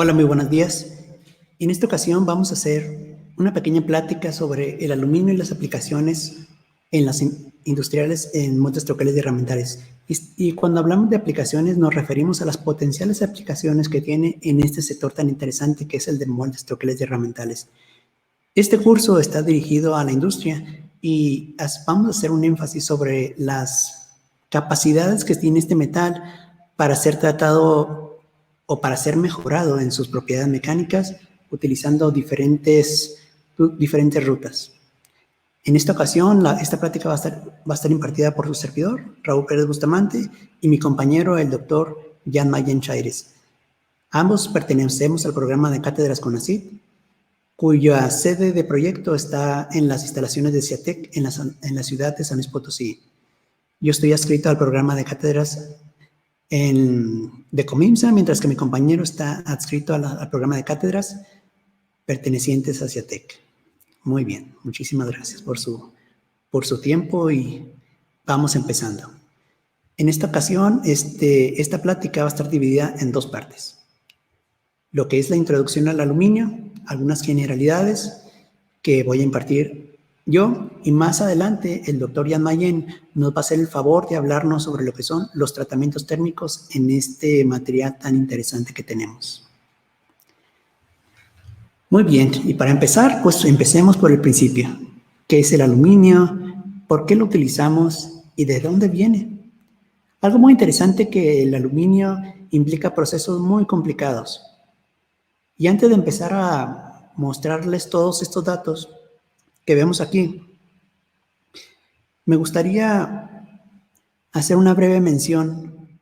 Hola, muy buenos días. En esta ocasión vamos a hacer una pequeña plática sobre el aluminio y las aplicaciones en las industriales en moldes troqueles y herramientales. Y cuando hablamos de aplicaciones nos referimos a las potenciales aplicaciones que tiene en este sector tan interesante que es el de moldes troqueles y herramientales. Este curso está dirigido a la industria y vamos a hacer un énfasis sobre las capacidades que tiene este metal para ser tratado o para ser mejorado en sus propiedades mecánicas utilizando diferentes rutas. En esta ocasión, esta plática va a estar impartida por su servidor, Raúl Pérez Bustamante, y mi compañero, el doctor Jan Mayen Chaires. Ambos pertenecemos al programa de cátedras CONACYT, cuya sede de proyecto está en las instalaciones de CIATEC en la ciudad de San Luis Potosí. Yo estoy adscrito al programa de cátedras de Comimsa, mientras que mi compañero está adscrito al programa de cátedras pertenecientes a CIATEC. Muy bien, muchísimas gracias por su tiempo y vamos empezando. En esta ocasión, esta plática va a estar dividida en dos partes. Lo que es la introducción al aluminio, algunas generalidades que voy a impartir yo, y más adelante el doctor Jan Mayen nos va a hacer el favor de hablarnos sobre lo que son los tratamientos térmicos en este material tan interesante que tenemos. Muy bien, y para empezar, pues empecemos por el principio. ¿Qué es el aluminio? ¿Por qué lo utilizamos? ¿Y de dónde viene? Algo muy interesante que el aluminio implica procesos muy complicados. Y antes de empezar a mostrarles todos estos datos que vemos aquí, me gustaría hacer una breve mención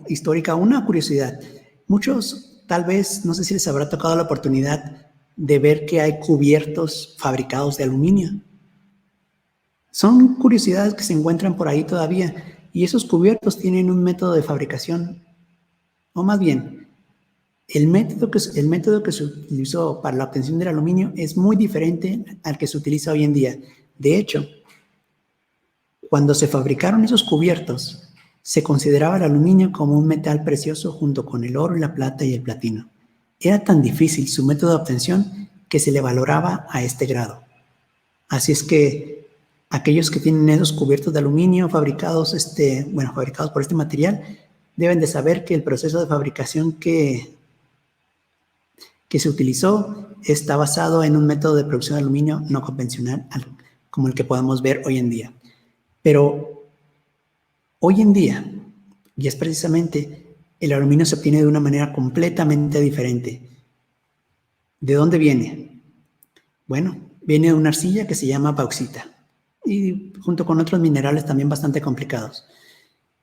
histórica, una curiosidad. Muchos, tal vez, no sé si les habrá tocado la oportunidad de ver que hay cubiertos fabricados de aluminio. Son curiosidades que se encuentran por ahí todavía, y esos cubiertos tienen un método de fabricación, o más bien, el método que se utilizó para la obtención del aluminio es muy diferente al que se utiliza hoy en día. De hecho, cuando se fabricaron esos cubiertos, se consideraba el aluminio como un metal precioso junto con el oro, la plata y el platino. Era tan difícil su método de obtención que se le valoraba a este grado. Así es que aquellos que tienen esos cubiertos de aluminio fabricados por este material, deben de saber que el proceso de fabricación que se utilizó está basado en un método de producción de aluminio no convencional como el que podemos ver hoy en día. Pero hoy en día, y es precisamente, el aluminio se obtiene de una manera completamente diferente. ¿De dónde viene? Bueno, viene de una arcilla que se llama bauxita y junto con otros minerales también bastante complicados.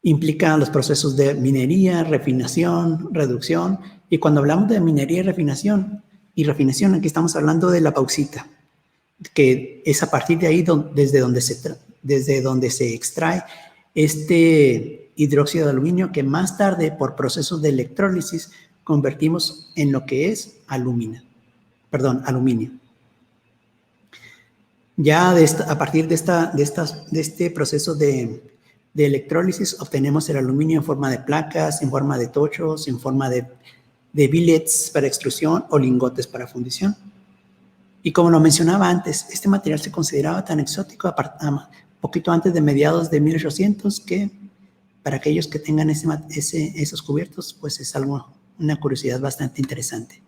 Implica los procesos de minería, refinación, reducción, y cuando hablamos de minería y refinación, aquí estamos hablando de la bauxita, que es a partir de ahí desde donde se extrae este hidróxido de aluminio que más tarde por procesos de electrólisis convertimos en lo que es aluminio. Ya a partir de este proceso de electrólisis obtenemos el aluminio en forma de placas, en forma de tochos, en forma de billets para extrusión o lingotes para fundición. Y como lo mencionaba antes, este material se consideraba tan exótico poquito antes de mediados de 1800 que para aquellos que tengan esos cubiertos, pues es una curiosidad bastante interesante.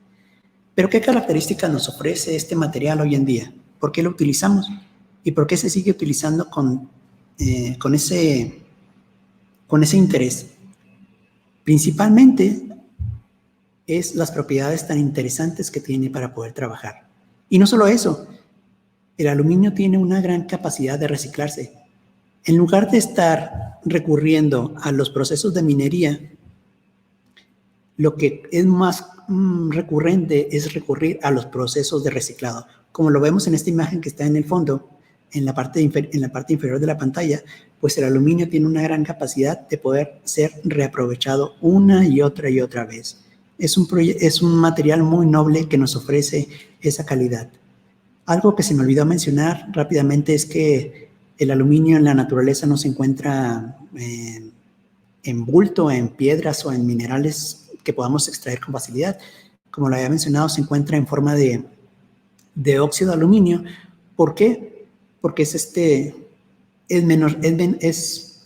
Pero ¿qué características nos ofrece este material hoy en día? ¿Por qué lo utilizamos? ¿Y por qué se sigue utilizando con ese interés? Principalmente es las propiedades tan interesantes que tiene para poder trabajar. Y no solo eso, el aluminio tiene una gran capacidad de reciclarse. En lugar de estar recurriendo a los procesos de minería, lo que es más recurrente es recurrir a los procesos de reciclado. Como lo vemos en esta imagen que está en el fondo, en la parte inferior de la pantalla, pues el aluminio tiene una gran capacidad de poder ser reaprovechado una y otra vez. Es un material muy noble que nos ofrece esa calidad. Algo que se me olvidó mencionar rápidamente es que el aluminio en la naturaleza no se encuentra envuelto en piedras o en minerales que podamos extraer con facilidad. Como lo había mencionado, se encuentra en forma de óxido de aluminio. ¿Por qué? Porque es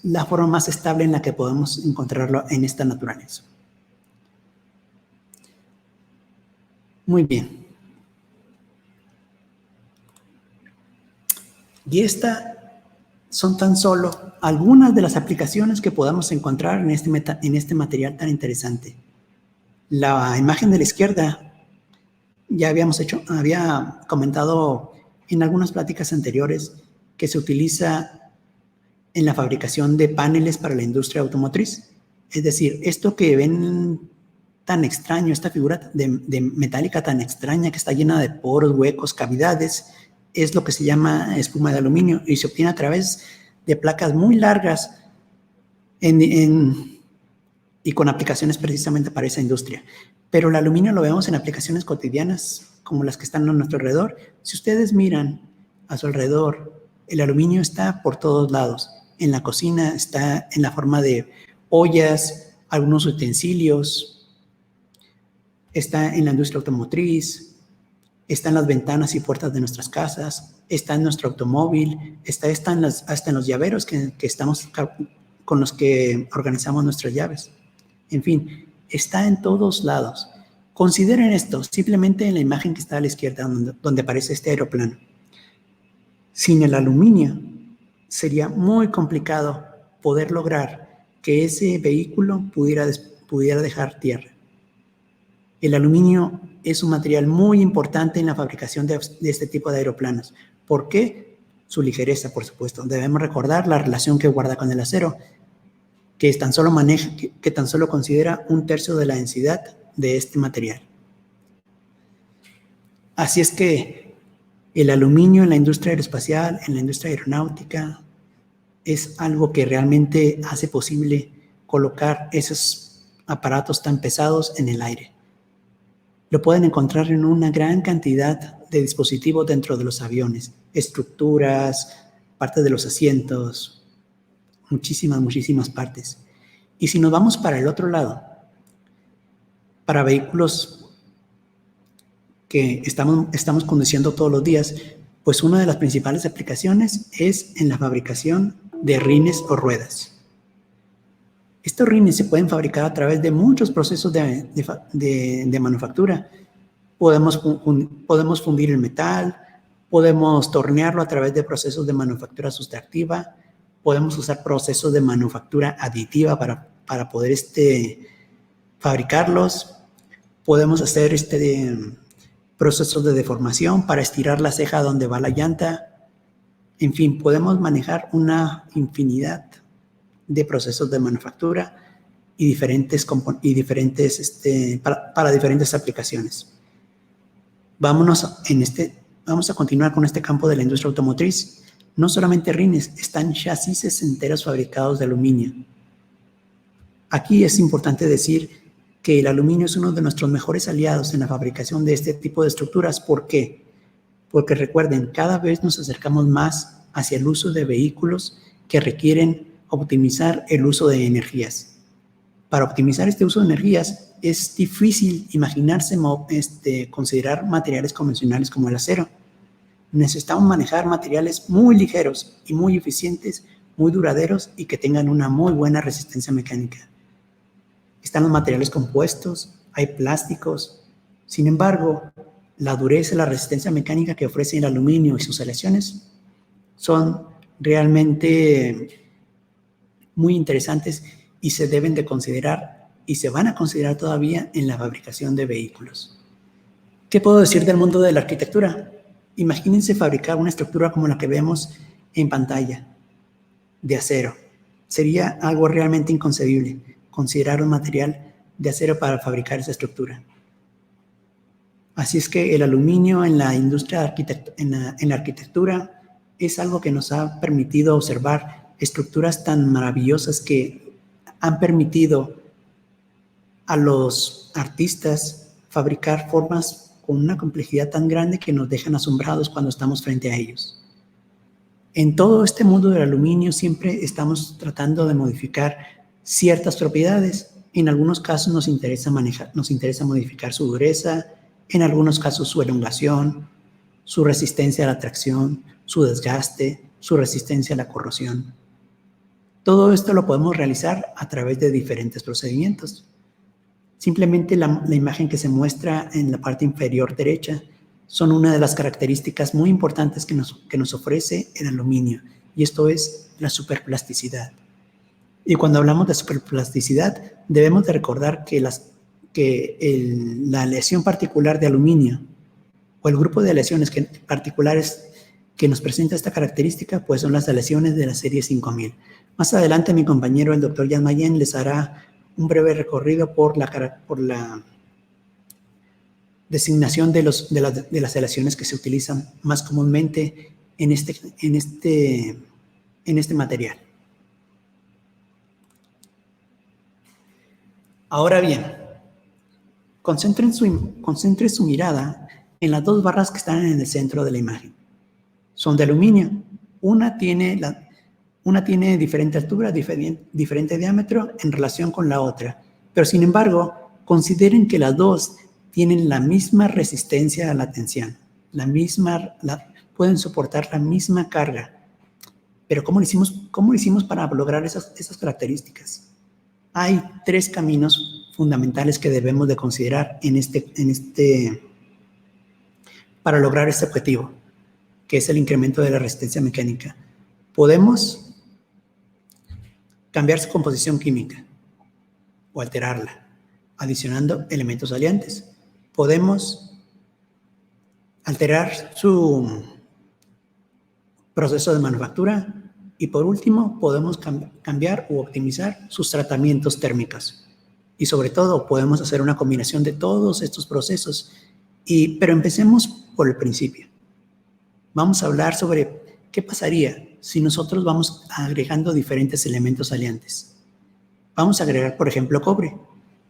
la forma más estable en la que podemos encontrarlo en esta naturaleza. Muy bien. Y estas son tan solo algunas de las aplicaciones que podamos encontrar en este material tan interesante. La imagen de la izquierda ya había comentado en algunas pláticas anteriores que se utiliza en la fabricación de paneles para la industria automotriz. Es decir, esto que ven tan extraño, esta figura de metálica tan extraña que está llena de poros, huecos, cavidades, es lo que se llama espuma de aluminio y se obtiene a través de placas muy largas y con aplicaciones precisamente para esa industria. Pero el aluminio lo vemos en aplicaciones cotidianas como las que están a nuestro alrededor. Si ustedes miran a su alrededor, el aluminio está por todos lados. En la cocina está en la forma de ollas, algunos utensilios, está en la industria automotriz, está en las ventanas y puertas de nuestras casas, está en nuestro automóvil, hasta en los llaveros con los que organizamos nuestras llaves. En fin, está en todos lados. Consideren esto, simplemente en la imagen que está a la izquierda, donde aparece este aeroplano. Sin el aluminio, sería muy complicado poder lograr que ese vehículo pudiera dejar tierra. El aluminio es un material muy importante en la fabricación de este tipo de aeroplanos. ¿Por qué? Su ligereza, por supuesto. Debemos recordar la relación que guarda con el acero, que tan solo considera 1/3 de la densidad de este material. Así es que el aluminio en la industria aeroespacial, en la industria aeronáutica, es algo que realmente hace posible colocar esos aparatos tan pesados en el aire. Lo pueden encontrar en una gran cantidad de dispositivos dentro de los aviones, estructuras, partes de los asientos, muchísimas partes. Y si nos vamos para el otro lado, para vehículos que estamos conduciendo todos los días, pues una de las principales aplicaciones es en la fabricación de rines o ruedas. Estos rines se pueden fabricar a través de muchos procesos de manufactura. Podemos fundir el metal, podemos tornearlo a través de procesos de manufactura sustractiva, podemos usar procesos de manufactura aditiva para poder fabricarlos, podemos hacer procesos de deformación para estirar la ceja donde va la llanta. En fin, podemos manejar una infinidad de procesos de manufactura y para diferentes aplicaciones. Vamos a continuar con este campo de la industria automotriz. No solamente rines, están chasis enteros fabricados de aluminio. Aquí es importante decir que el aluminio es uno de nuestros mejores aliados en la fabricación de este tipo de estructuras. ¿Por qué? Porque recuerden, cada vez nos acercamos más hacia el uso de vehículos que requieren optimizar el uso de energías. Para optimizar este uso de energías es difícil imaginarse considerar materiales convencionales como el acero. Necesitamos manejar materiales muy ligeros y muy eficientes, muy duraderos y que tengan una muy buena resistencia mecánica. Están los materiales compuestos, hay plásticos. Sin embargo, la dureza y la resistencia mecánica que ofrece el aluminio y sus aleaciones son realmente muy interesantes y se deben de considerar y se van a considerar todavía en la fabricación de vehículos. ¿Qué puedo decir del mundo de la arquitectura? Imagínense fabricar una estructura como la que vemos en pantalla, de acero. Sería algo realmente inconcebible considerar un material de acero para fabricar esa estructura. Así es que el aluminio en la industria en la arquitectura es algo que nos ha permitido observar estructuras tan maravillosas que han permitido a los artistas fabricar formas con una complejidad tan grande que nos dejan asombrados cuando estamos frente a ellos. En todo este mundo del aluminio siempre estamos tratando de modificar ciertas propiedades En algunos casos nos interesa modificar su dureza, en algunos casos su elongación, su resistencia a la tracción, su desgaste, su resistencia a la corrosión. Todo esto lo podemos realizar a través de diferentes procedimientos. Simplemente la imagen que se muestra en la parte inferior derecha son una de las características muy importantes que nos ofrece el aluminio, y esto es la superplasticidad. Y cuando hablamos de superplasticidad, debemos de recordar que la aleación particular de aluminio, o el grupo de aleaciones particulares que nos presenta esta característica, pues son las aleaciones de la serie 5000. Más adelante mi compañero, el doctor Jan Mayen, les hará un breve recorrido por la designación de las aleaciones que se utilizan más comúnmente en este material. Ahora bien, concentre su mirada en las dos barras que están en el centro de la imagen. Son de aluminio. Una tiene diferente altura, diferente diámetro en relación con la otra. Pero sin embargo, consideren que las dos tienen la misma resistencia a la tensión. Pueden soportar la misma carga. Pero ¿cómo lo hicimos para lograr esas características? Hay tres caminos fundamentales que debemos de considerar para lograr este objetivo, que es el incremento de la resistencia mecánica. Podemos cambiar su composición química o alterarla, adicionando elementos aliantes. Podemos alterar su proceso de manufactura y, por último, podemos cambiar u optimizar sus tratamientos térmicos. Y sobre todo, podemos hacer una combinación de todos estos procesos. Pero empecemos por el principio. Vamos a hablar sobre qué pasaría si nosotros vamos agregando diferentes elementos aliantes. Vamos a agregar, por ejemplo, cobre.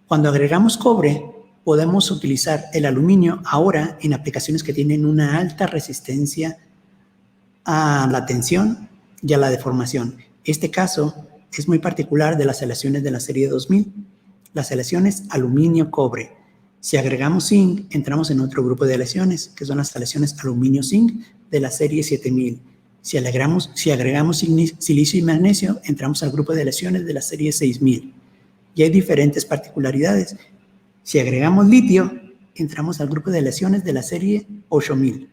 Cuando agregamos cobre, podemos utilizar el aluminio ahora en aplicaciones que tienen una alta resistencia a la tensión y a la deformación. Este caso es muy particular de las aleaciones de la serie 2000, las aleaciones aluminio-cobre. Si agregamos zinc, entramos en otro grupo de aleaciones, que son las aleaciones aluminio-zinc de la serie 7000. Si agregamos silicio y magnesio, entramos al grupo de aleaciones de la serie 6000. Y hay diferentes particularidades. Si agregamos litio, entramos al grupo de aleaciones de la serie 8000.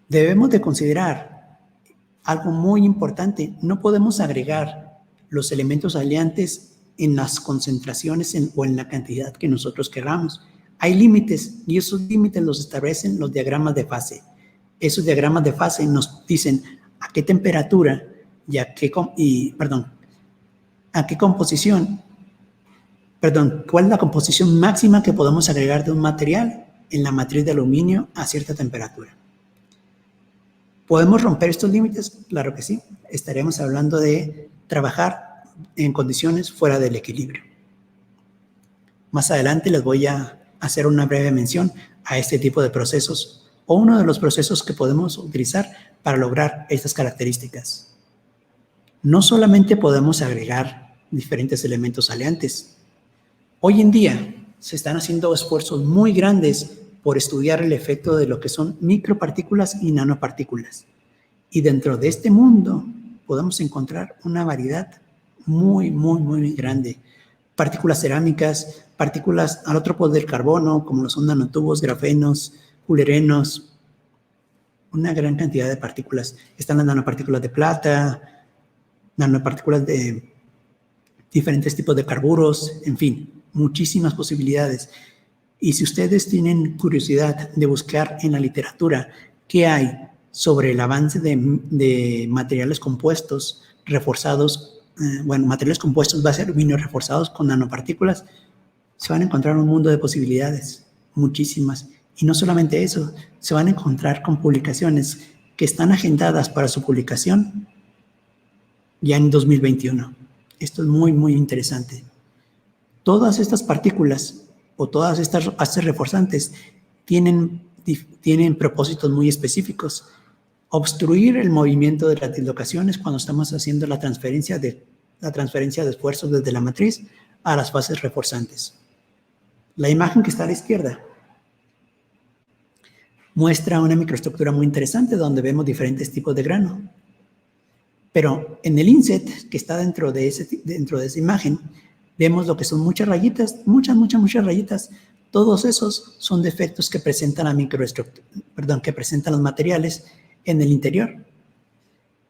Debemos de considerar algo muy importante. No podemos agregar los elementos aliantes en las concentraciones o en la cantidad que nosotros queramos. Hay límites y esos límites los establecen los diagramas de fase. Esos diagramas de fase nos dicen a qué temperatura cuál es la composición máxima que podemos agregar de un material en la matriz de aluminio a cierta temperatura. ¿Podemos romper estos límites? Claro que sí. Estaremos hablando de trabajar en condiciones fuera del equilibrio. Más adelante les voy a hacer una breve mención a este tipo de procesos o uno de los procesos que podemos utilizar para lograr estas características. No solamente podemos agregar diferentes elementos aliantes. Hoy en día se están haciendo esfuerzos muy grandes por estudiar el efecto de lo que son micropartículas y nanopartículas. Y dentro de este mundo podemos encontrar una variedad muy, muy, muy grande. Partículas cerámicas, partículas alótropos del carbono, como lo son nanotubos, grafenos, fullerenos, una gran cantidad de partículas. Están las nanopartículas de plata, nanopartículas de diferentes tipos de carburos, en fin, muchísimas posibilidades. Y si ustedes tienen curiosidad de buscar en la literatura qué hay sobre el avance de materiales compuestos reforzados, materiales compuestos base de aluminio reforzados con nanopartículas, se van a encontrar un mundo de posibilidades, muchísimas. Y no solamente eso, se van a encontrar con publicaciones que están agendadas para su publicación ya en 2021. Esto es muy, muy interesante. Todas estas partículas o todas estas haces reforzantes tienen propósitos muy específicos. Obstruir el movimiento de las dislocaciones cuando estamos haciendo la transferencia de la transferencia de esfuerzos desde la matriz a las fases reforzantes. La imagen que está a la izquierda muestra una microestructura muy interesante donde vemos diferentes tipos de grano. Pero en el inset que está dentro de esa imagen, vemos lo que son muchas rayitas, muchas rayitas. Todos esos son defectos que presentan la microestructura, que presentan los materiales en el interior.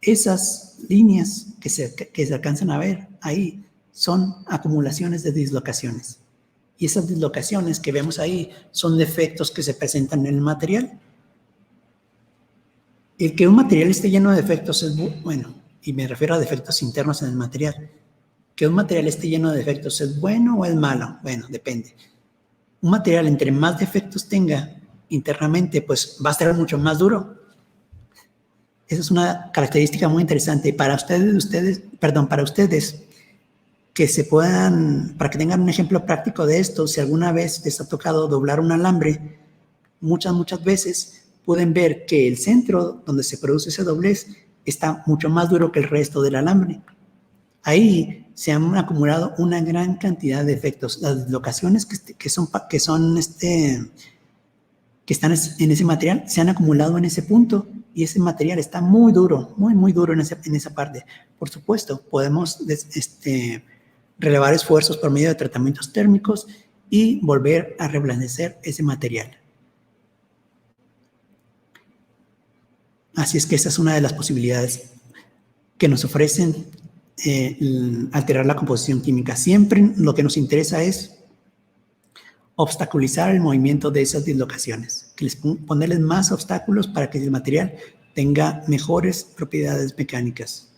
Esas líneas que se alcanzan a ver ahí son acumulaciones de dislocaciones. Y esas dislocaciones que vemos ahí son defectos que se presentan en el material. El que un material esté lleno de defectos es bueno, y me refiero a defectos internos en el material. Que un material esté lleno de defectos es bueno o es malo. Bueno, depende. Un material entre más defectos tenga internamente, pues va a ser mucho más duro. Esa es una característica muy interesante. Para ustedes, para que tengan un ejemplo práctico de esto, si alguna vez les ha tocado doblar un alambre, muchas veces pueden ver que el centro donde se produce ese doblez está mucho más duro que el resto del alambre. Ahí se han acumulado una gran cantidad de defectos. Las dislocaciones que están en ese material se han acumulado en ese punto y ese material está muy duro, muy duro en esa parte. Por supuesto, podemos relevar esfuerzos por medio de tratamientos térmicos y volver a reblandecer ese material. Así es que esa es una de las posibilidades que nos ofrecen alterar la composición química. Siempre lo que nos interesa es obstaculizar el movimiento de esas dislocaciones, ponerles más obstáculos para que el material tenga mejores propiedades mecánicas.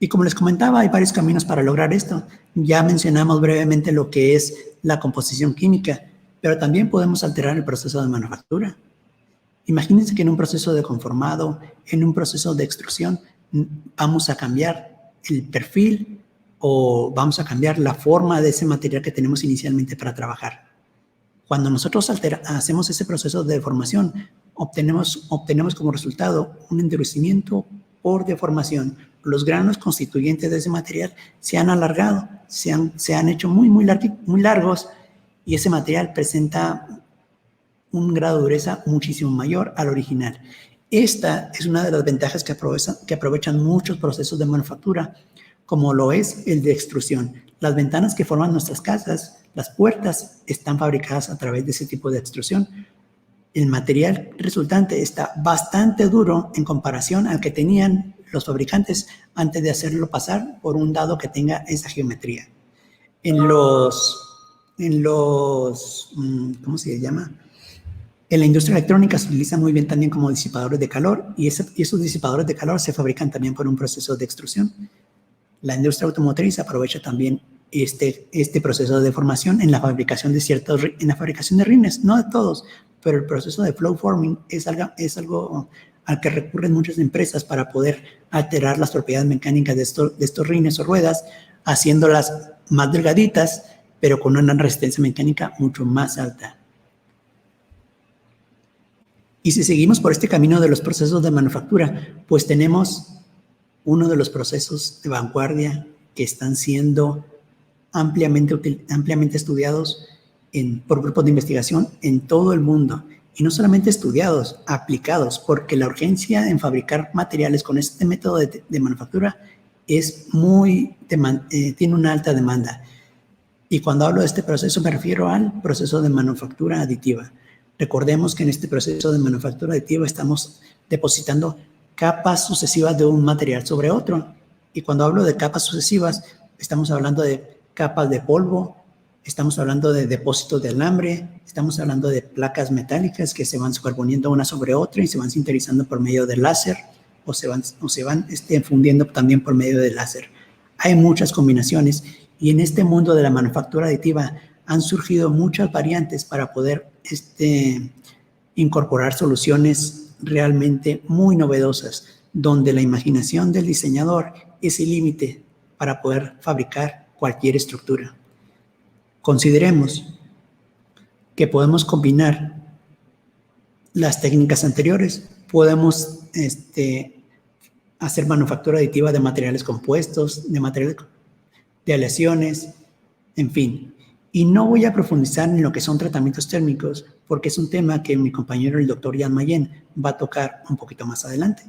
Y como les comentaba, hay varios caminos para lograr esto. Ya mencionamos brevemente lo que es la composición química, pero también podemos alterar el proceso de manufactura. Imagínense que en un proceso de conformado, en un proceso de extrusión, vamos a cambiar el perfil o vamos a cambiar la forma de ese material que tenemos inicialmente para trabajar. Cuando nosotros hacemos ese proceso de deformación, obtenemos como resultado un endurecimiento por deformación. Los granos constituyentes de ese material se han alargado, se han hecho muy largos y ese material presenta un grado de dureza muchísimo mayor al original. Esta es una de las ventajas que aprovechan muchos procesos de manufactura, como lo es el de extrusión. Las ventanas que forman nuestras casas, las puertas, están fabricadas a través de ese tipo de extrusión. El material resultante está bastante duro en comparación al que tenían los fabricantes antes de hacerlo pasar por un dado que tenga esa geometría. ¿Cómo se llama? En la industria electrónica se utiliza muy bien también como disipadores de calor y esos disipadores de calor se fabrican también por un proceso de extrusión. La industria automotriz aprovecha también este proceso de deformación en la fabricación de rines, no de todos, pero el proceso de flow forming es algo al que recurren muchas empresas para poder alterar las propiedades mecánicas de estos rines o ruedas, haciéndolas más delgaditas, pero con una resistencia mecánica mucho más alta. Y si seguimos por este camino de los procesos de manufactura, pues tenemos uno de los procesos de vanguardia que están siendo ampliamente estudiados por grupos de investigación en todo el mundo. Y no solamente estudiados, aplicados, porque la urgencia en fabricar materiales con este método de manufactura tiene una alta demanda. Y cuando hablo de este proceso me refiero al proceso de manufactura aditiva. Recordemos que en este proceso de manufactura aditiva estamos depositando capas sucesivas de un material sobre otro. Y cuando hablo de capas sucesivas, estamos hablando de capas de polvo, estamos hablando de depósitos de alambre, estamos hablando de placas metálicas que se van superponiendo una sobre otra y se van sinterizando por medio del láser o se van fundiendo también por medio del láser. Hay muchas combinaciones y en este mundo de la manufactura aditiva han surgido muchas variantes para poder incorporar soluciones realmente muy novedosas, donde la imaginación del diseñador es el límite para poder fabricar cualquier estructura. Consideremos que podemos combinar las técnicas anteriores, podemos hacer manufactura aditiva de materiales compuestos, de aleaciones, en fin. Y no voy a profundizar en lo que son tratamientos térmicos, porque es un tema que mi compañero, el doctor Jan Mayen, va a tocar un poquito más adelante.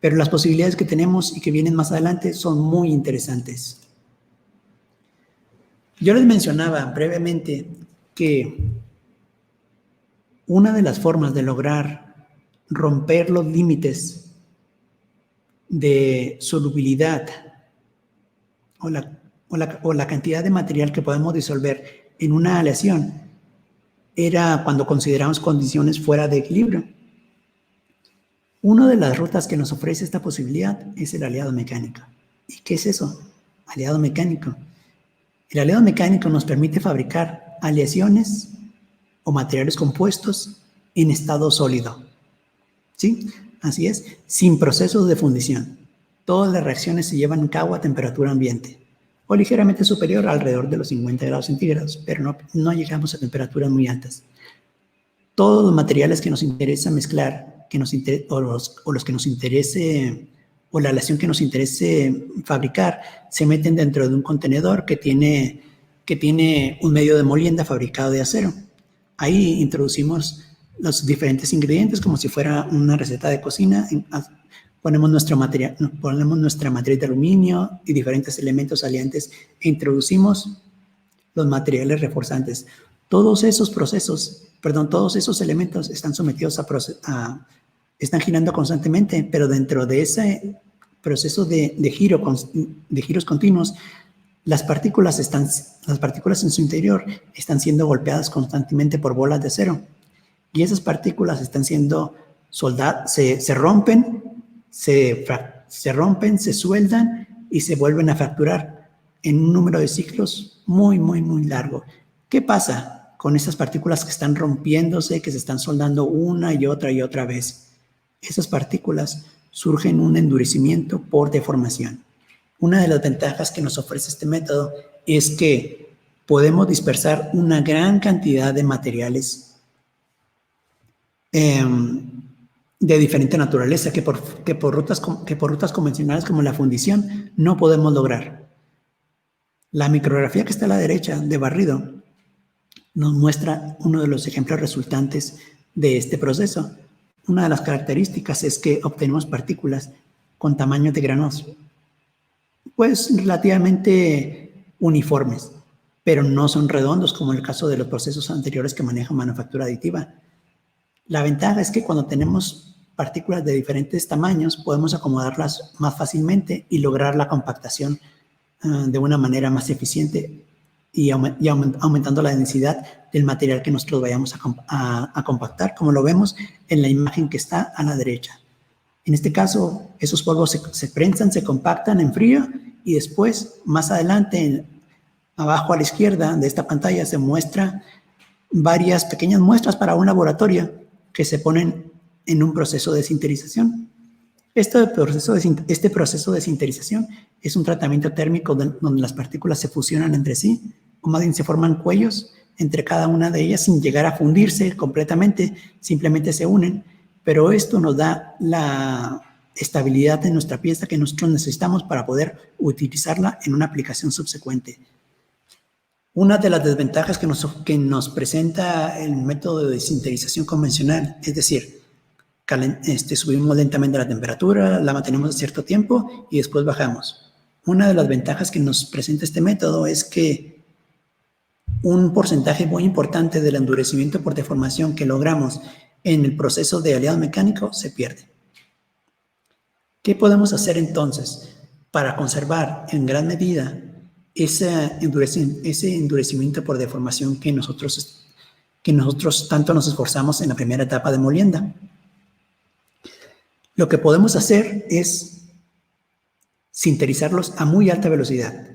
Pero las posibilidades que tenemos y que vienen más adelante son muy interesantes. Yo les mencionaba brevemente que una de las formas de lograr romper los límites de solubilidad o la cantidad de material que podemos disolver en una aleación era cuando consideramos condiciones fuera de equilibrio. Una de las rutas que nos ofrece esta posibilidad es el aliado mecánico. ¿Y qué es eso? Aliado mecánico. El aliado mecánico nos permite fabricar aleaciones o materiales compuestos en estado sólido. ¿Sí? Así es, sin procesos de fundición. Todas las reacciones se llevan a cabo a temperatura ambiente o ligeramente superior, alrededor de los 50 grados centígrados, pero no llegamos a temperaturas muy altas. Todos los materiales que nos interesa mezclar, los que nos interese, o la aleación que nos interese fabricar, se meten dentro de un contenedor que tiene un medio de molienda fabricado de acero. Ahí introducimos los diferentes ingredientes como si fuera una receta de cocina. Ponemos nuestra matriz de aluminio y diferentes elementos salientes e introducimos los materiales reforzantes. Todos esos elementos están sometidos están girando constantemente, pero dentro de ese proceso de giros continuos, las partículas en su interior están siendo golpeadas constantemente por bolas de acero. Y esas partículas están siendo soldadas, se rompen, se sueldan y se vuelven a fracturar en un número de ciclos muy, muy, muy largo. ¿Qué pasa con esas partículas que están rompiéndose, que se están soldando una y otra vez? Esas partículas surgen un endurecimiento por deformación. Una de las ventajas que nos ofrece este método es que podemos dispersar una gran cantidad de materiales de diferente naturaleza que por rutas convencionales como la fundición no podemos lograr. La micrografía que está a la derecha de barrido nos muestra uno de los ejemplos resultantes de este proceso. Una de las características es que obtenemos partículas con tamaños de granos pues relativamente uniformes, pero no son redondos como en el caso de los procesos anteriores que manejan manufactura aditiva. La ventaja es que cuando tenemos partículas de diferentes tamaños podemos acomodarlas más fácilmente y lograr la compactación de una manera más eficiente y aumentando la densidad del material que nosotros vayamos a compactar, como lo vemos en la imagen que está a la derecha. En este caso, esos polvos se prensan, se compactan en frío y después, más adelante, abajo a la izquierda de esta pantalla, se muestra varias pequeñas muestras para un laboratorio que se ponen en un proceso de sinterización. Este proceso de sinterización es un tratamiento térmico donde las partículas se fusionan entre sí, o más bien se forman cuellos entre cada una de ellas sin llegar a fundirse completamente, simplemente se unen, pero esto nos da la estabilidad de nuestra pieza que nosotros necesitamos para poder utilizarla en una aplicación subsecuente. Una de las desventajas que nos presenta el método de sinterización convencional, es decir, subimos lentamente la temperatura, la mantenemos a cierto tiempo y después bajamos. Una de las ventajas que nos presenta este método es que un porcentaje muy importante del endurecimiento por deformación que logramos en el proceso de aliado mecánico se pierde. ¿Qué podemos hacer entonces para conservar en gran medida ese endurecimiento por deformación que nosotros tanto nos esforzamos en la primera etapa de molienda? Lo que podemos hacer es sinterizarlos a muy alta velocidad.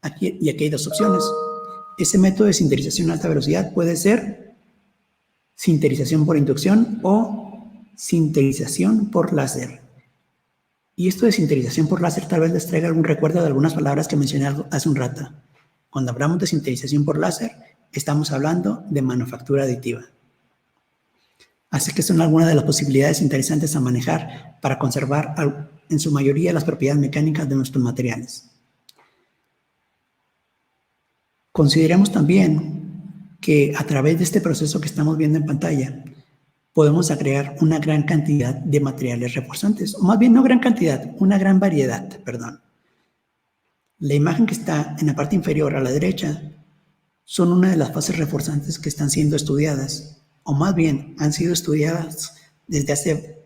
Aquí hay dos opciones. Ese método de sinterización a alta velocidad puede ser sinterización por inducción o sinterización por láser. Y esto de sinterización por láser tal vez les traiga algún recuerdo de algunas palabras que mencioné hace un rato. Cuando hablamos de sinterización por láser, estamos hablando de manufactura aditiva. Así que son algunas de las posibilidades interesantes a manejar para conservar en su mayoría las propiedades mecánicas de nuestros materiales. Consideremos también que a través de este proceso que estamos viendo en pantalla, podemos agregar una gran cantidad de materiales reforzantes, o más bien no gran cantidad, una gran variedad, perdón. La imagen que está en la parte inferior a la derecha son una de las fases reforzantes que están siendo estudiadas, o más bien han sido estudiadas desde hace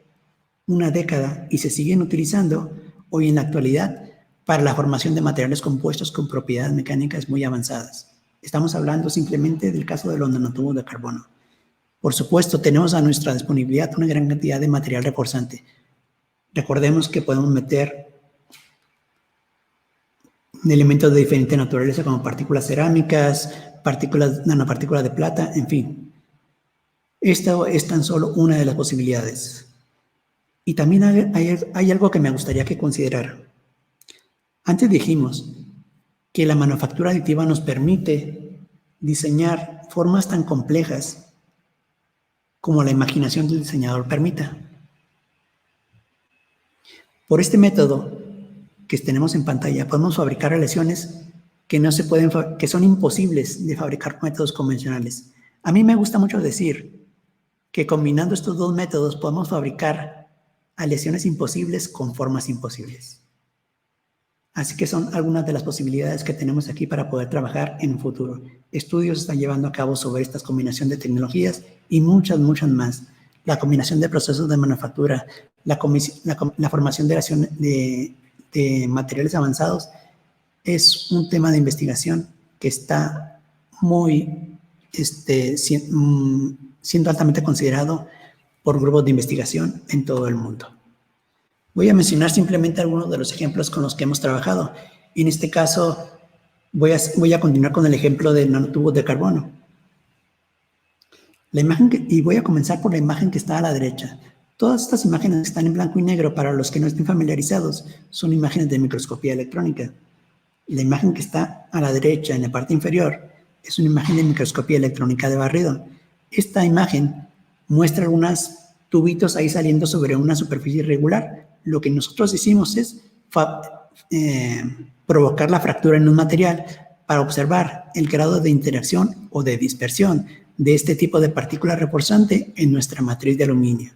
una década y se siguen utilizando hoy en la actualidad para la formación de materiales compuestos con propiedades mecánicas muy avanzadas. Estamos hablando simplemente del caso de los nanotubos de carbono. Por supuesto, tenemos a nuestra disponibilidad una gran cantidad de material reforzante. Recordemos que podemos meter elementos de diferente naturaleza como partículas cerámicas, nanopartículas de plata, en fin. Esto es tan solo una de las posibilidades. Y también hay algo que me gustaría que considerara. Antes dijimos que la manufactura aditiva nos permite diseñar formas tan complejas como la imaginación del diseñador permita. Por este método que tenemos en pantalla, podemos fabricar aleaciones que son imposibles de fabricar con métodos convencionales. A mí me gusta mucho decir que combinando estos dos métodos podemos fabricar aleaciones imposibles con formas imposibles. Así que son algunas de las posibilidades que tenemos aquí para poder trabajar en un futuro. Estudios se están llevando a cabo sobre esta combinación de tecnologías y muchas más. La combinación de procesos de manufactura, la formación de materiales avanzados es un tema de investigación que está muy siendo altamente considerado por grupos de investigación en todo el mundo. Voy a mencionar simplemente algunos de los ejemplos con los que hemos trabajado. En este caso, voy a continuar con el ejemplo de nanotubos de carbono. Y voy a comenzar por la imagen que está a la derecha. Todas estas imágenes están en blanco y negro. Para los que no estén familiarizados, son imágenes de microscopía electrónica. La imagen que está a la derecha, en la parte inferior, es una imagen de microscopía electrónica de barrido. Esta imagen muestra algunos tubitos ahí saliendo sobre una superficie irregular. Lo que nosotros hicimos es provocar la fractura en un material para observar el grado de interacción o de dispersión de este tipo de partícula reforzante en nuestra matriz de aluminio.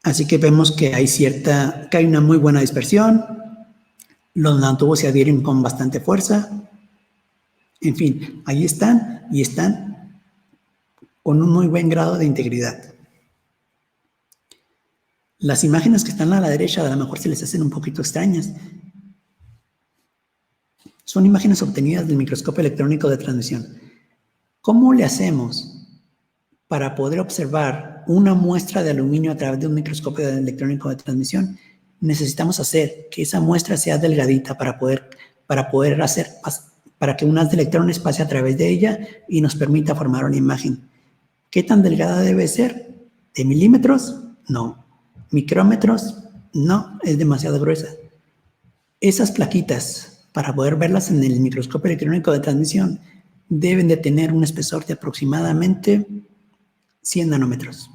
Así que vemos que hay una muy buena dispersión, los nanotubos se adhieren con bastante fuerza, en fin, ahí están y están con un muy buen grado de integridad. Las imágenes que están a la derecha a lo mejor se les hacen un poquito extrañas. Son imágenes obtenidas del microscopio electrónico de transmisión. ¿Cómo le hacemos para poder observar una muestra de aluminio a través de un microscopio electrónico de transmisión? Necesitamos hacer que esa muestra sea delgadita para que un haz de electrones pase a través de ella y nos permita formar una imagen. ¿Qué tan delgada debe ser? ¿De milímetros? No. ¿Micrómetros? No, es demasiado gruesa. Esas plaquitas, para poder verlas en el microscopio electrónico de transmisión, deben de tener un espesor de aproximadamente 100 nanómetros.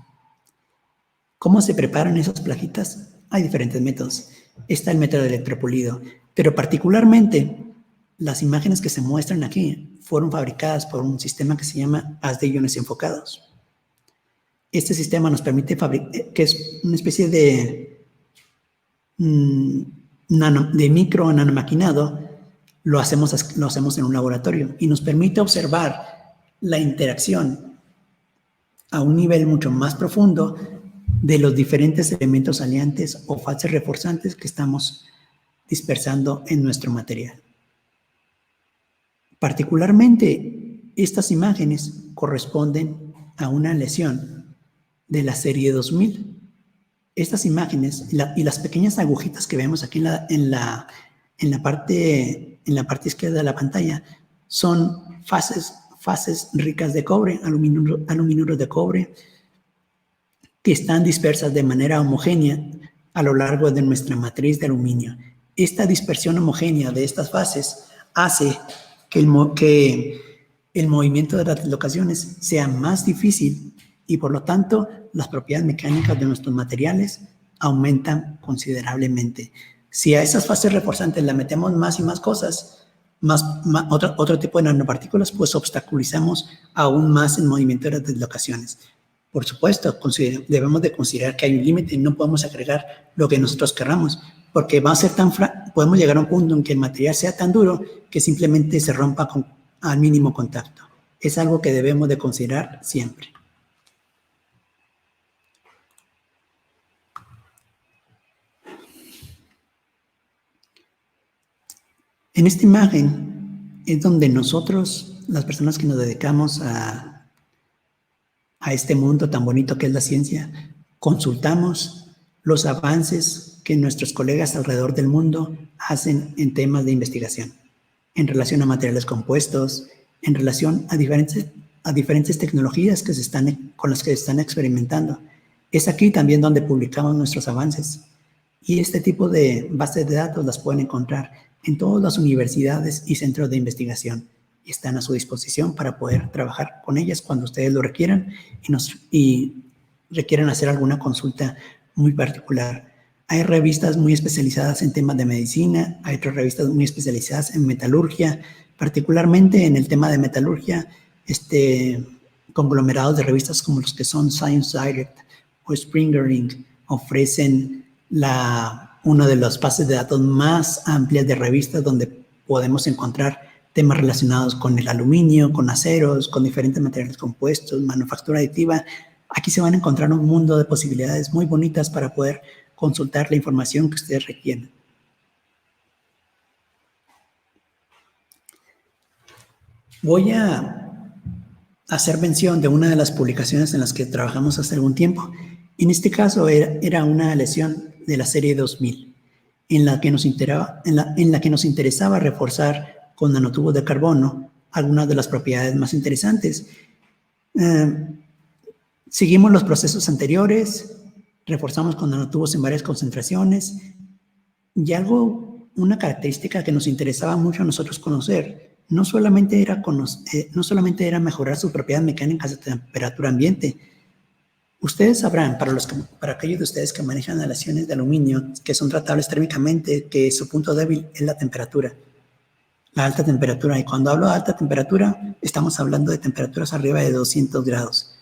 ¿Cómo se preparan esas plaquitas? Hay diferentes métodos. Está el método de electropulido, pero particularmente las imágenes que se muestran aquí fueron fabricadas por un sistema que se llama haz de iones enfocados. Este sistema nos permite que es una especie de micro nanomaquinado, lo hacemos en un laboratorio y nos permite observar la interacción a un nivel mucho más profundo de los diferentes elementos aliantes o fases reforzantes que estamos dispersando en nuestro material. Particularmente, estas imágenes corresponden a una lesión de la serie 2000. Estas imágenes y las pequeñas agujitas que vemos aquí en la parte izquierda de la pantalla son fases ricas de cobre, aluminuros de cobre, que están dispersas de manera homogénea a lo largo de nuestra matriz de aluminio. Esta dispersión homogénea de estas fases hace que el movimiento de las dislocaciones sea más difícil y por lo tanto las propiedades mecánicas de nuestros materiales aumentan considerablemente. Si a esas fases reforzantes le metemos más y más cosas, otro tipo de nanopartículas, pues obstaculizamos aún más el movimiento de las dislocaciones. Por supuesto, debemos de considerar que hay un límite y no podemos agregar lo que nosotros queramos, porque va a ser podemos llegar a un punto en que el material sea tan duro que simplemente se rompa al mínimo contacto. Es algo que debemos de considerar siempre. En esta imagen es donde nosotros, las personas que nos dedicamos a este mundo tan bonito que es la ciencia, consultamos los avances que nuestros colegas alrededor del mundo hacen en temas de investigación, en relación a materiales compuestos, en relación a diferentes tecnologías con las que se están experimentando. Es aquí también donde publicamos nuestros avances. Y este tipo de bases de datos las pueden encontrar en todas las universidades y centros de investigación. Y están a su disposición para poder trabajar con ellas cuando ustedes lo requieran y requieran hacer alguna consulta muy particular. Hay revistas muy especializadas en temas de medicina, hay otras revistas muy especializadas en metalurgia, particularmente en el tema de metalurgia, conglomerados de revistas como los que son Science Direct o Springer Inc. ofrecen una de las bases de datos más amplias de revistas donde podemos encontrar temas relacionados con el aluminio, con aceros, con diferentes materiales compuestos, manufactura aditiva. Aquí se van a encontrar un mundo de posibilidades muy bonitas para poder consultar la información que ustedes requieren. Voy a hacer mención de una de las publicaciones en las que trabajamos hace algún tiempo. En este caso era una lesión de la serie 2000, en la que nos interesaba reforzar con nanotubos de carbono algunas de las propiedades más interesantes. Seguimos los procesos anteriores, reforzamos con nanotubos en varias concentraciones y una característica que nos interesaba mucho a nosotros conocer, no solamente era mejorar sus propiedades mecánicas de temperatura ambiente. Ustedes sabrán, para aquellos de ustedes que manejan aleaciones de aluminio, que son tratables térmicamente, que su punto débil es la temperatura, la alta temperatura. Y cuando hablo de alta temperatura, estamos hablando de temperaturas arriba de 200 grados.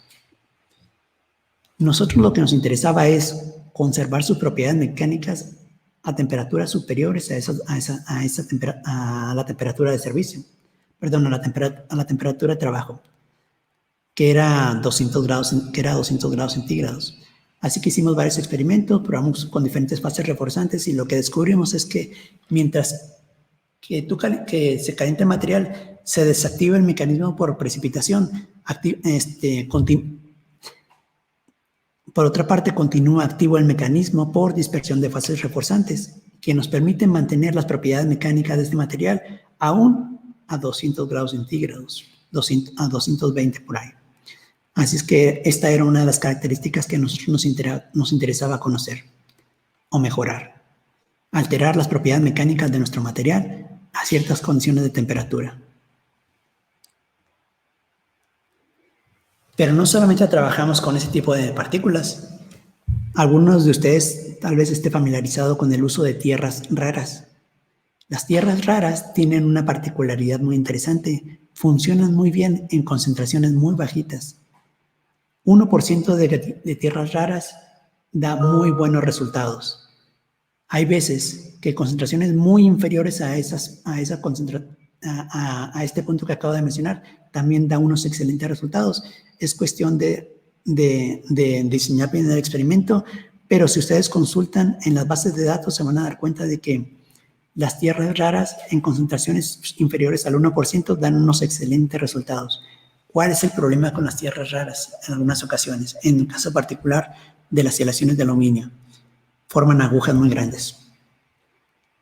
Nosotros lo que nos interesaba es conservar sus propiedades mecánicas a temperaturas superiores a la temperatura de servicio, perdón, a la temperatura de trabajo, que era 200 grados centígrados. Así que hicimos varios experimentos, probamos con diferentes fases reforzantes y lo que descubrimos es que mientras que se calienta el material, se desactiva el mecanismo por precipitación. Por otra parte, continúa activo el mecanismo por dispersión de fases reforzantes, que nos permiten mantener las propiedades mecánicas de este material aún a 200 grados centígrados, a 220 por ahí. Así es que esta era una de las características que a nosotros nos interesaba conocer o mejorar. Alterar las propiedades mecánicas de nuestro material a ciertas condiciones de temperatura. Pero no solamente trabajamos con ese tipo de partículas. Algunos de ustedes tal vez esté familiarizado con el uso de tierras raras. Las tierras raras tienen una particularidad muy interesante. Funcionan muy bien en concentraciones muy bajitas. 1% de tierras raras da muy buenos resultados. Hay veces que concentraciones muy inferiores a este punto que acabo de mencionar también da unos excelentes resultados. Es cuestión de diseñar bien el experimento, pero si ustedes consultan en las bases de datos se van a dar cuenta de que las tierras raras en concentraciones inferiores al 1% dan unos excelentes resultados. ¿Cuál es el problema con las tierras raras en algunas ocasiones? En el caso particular de las aleaciones de aluminio, forman agujas muy grandes.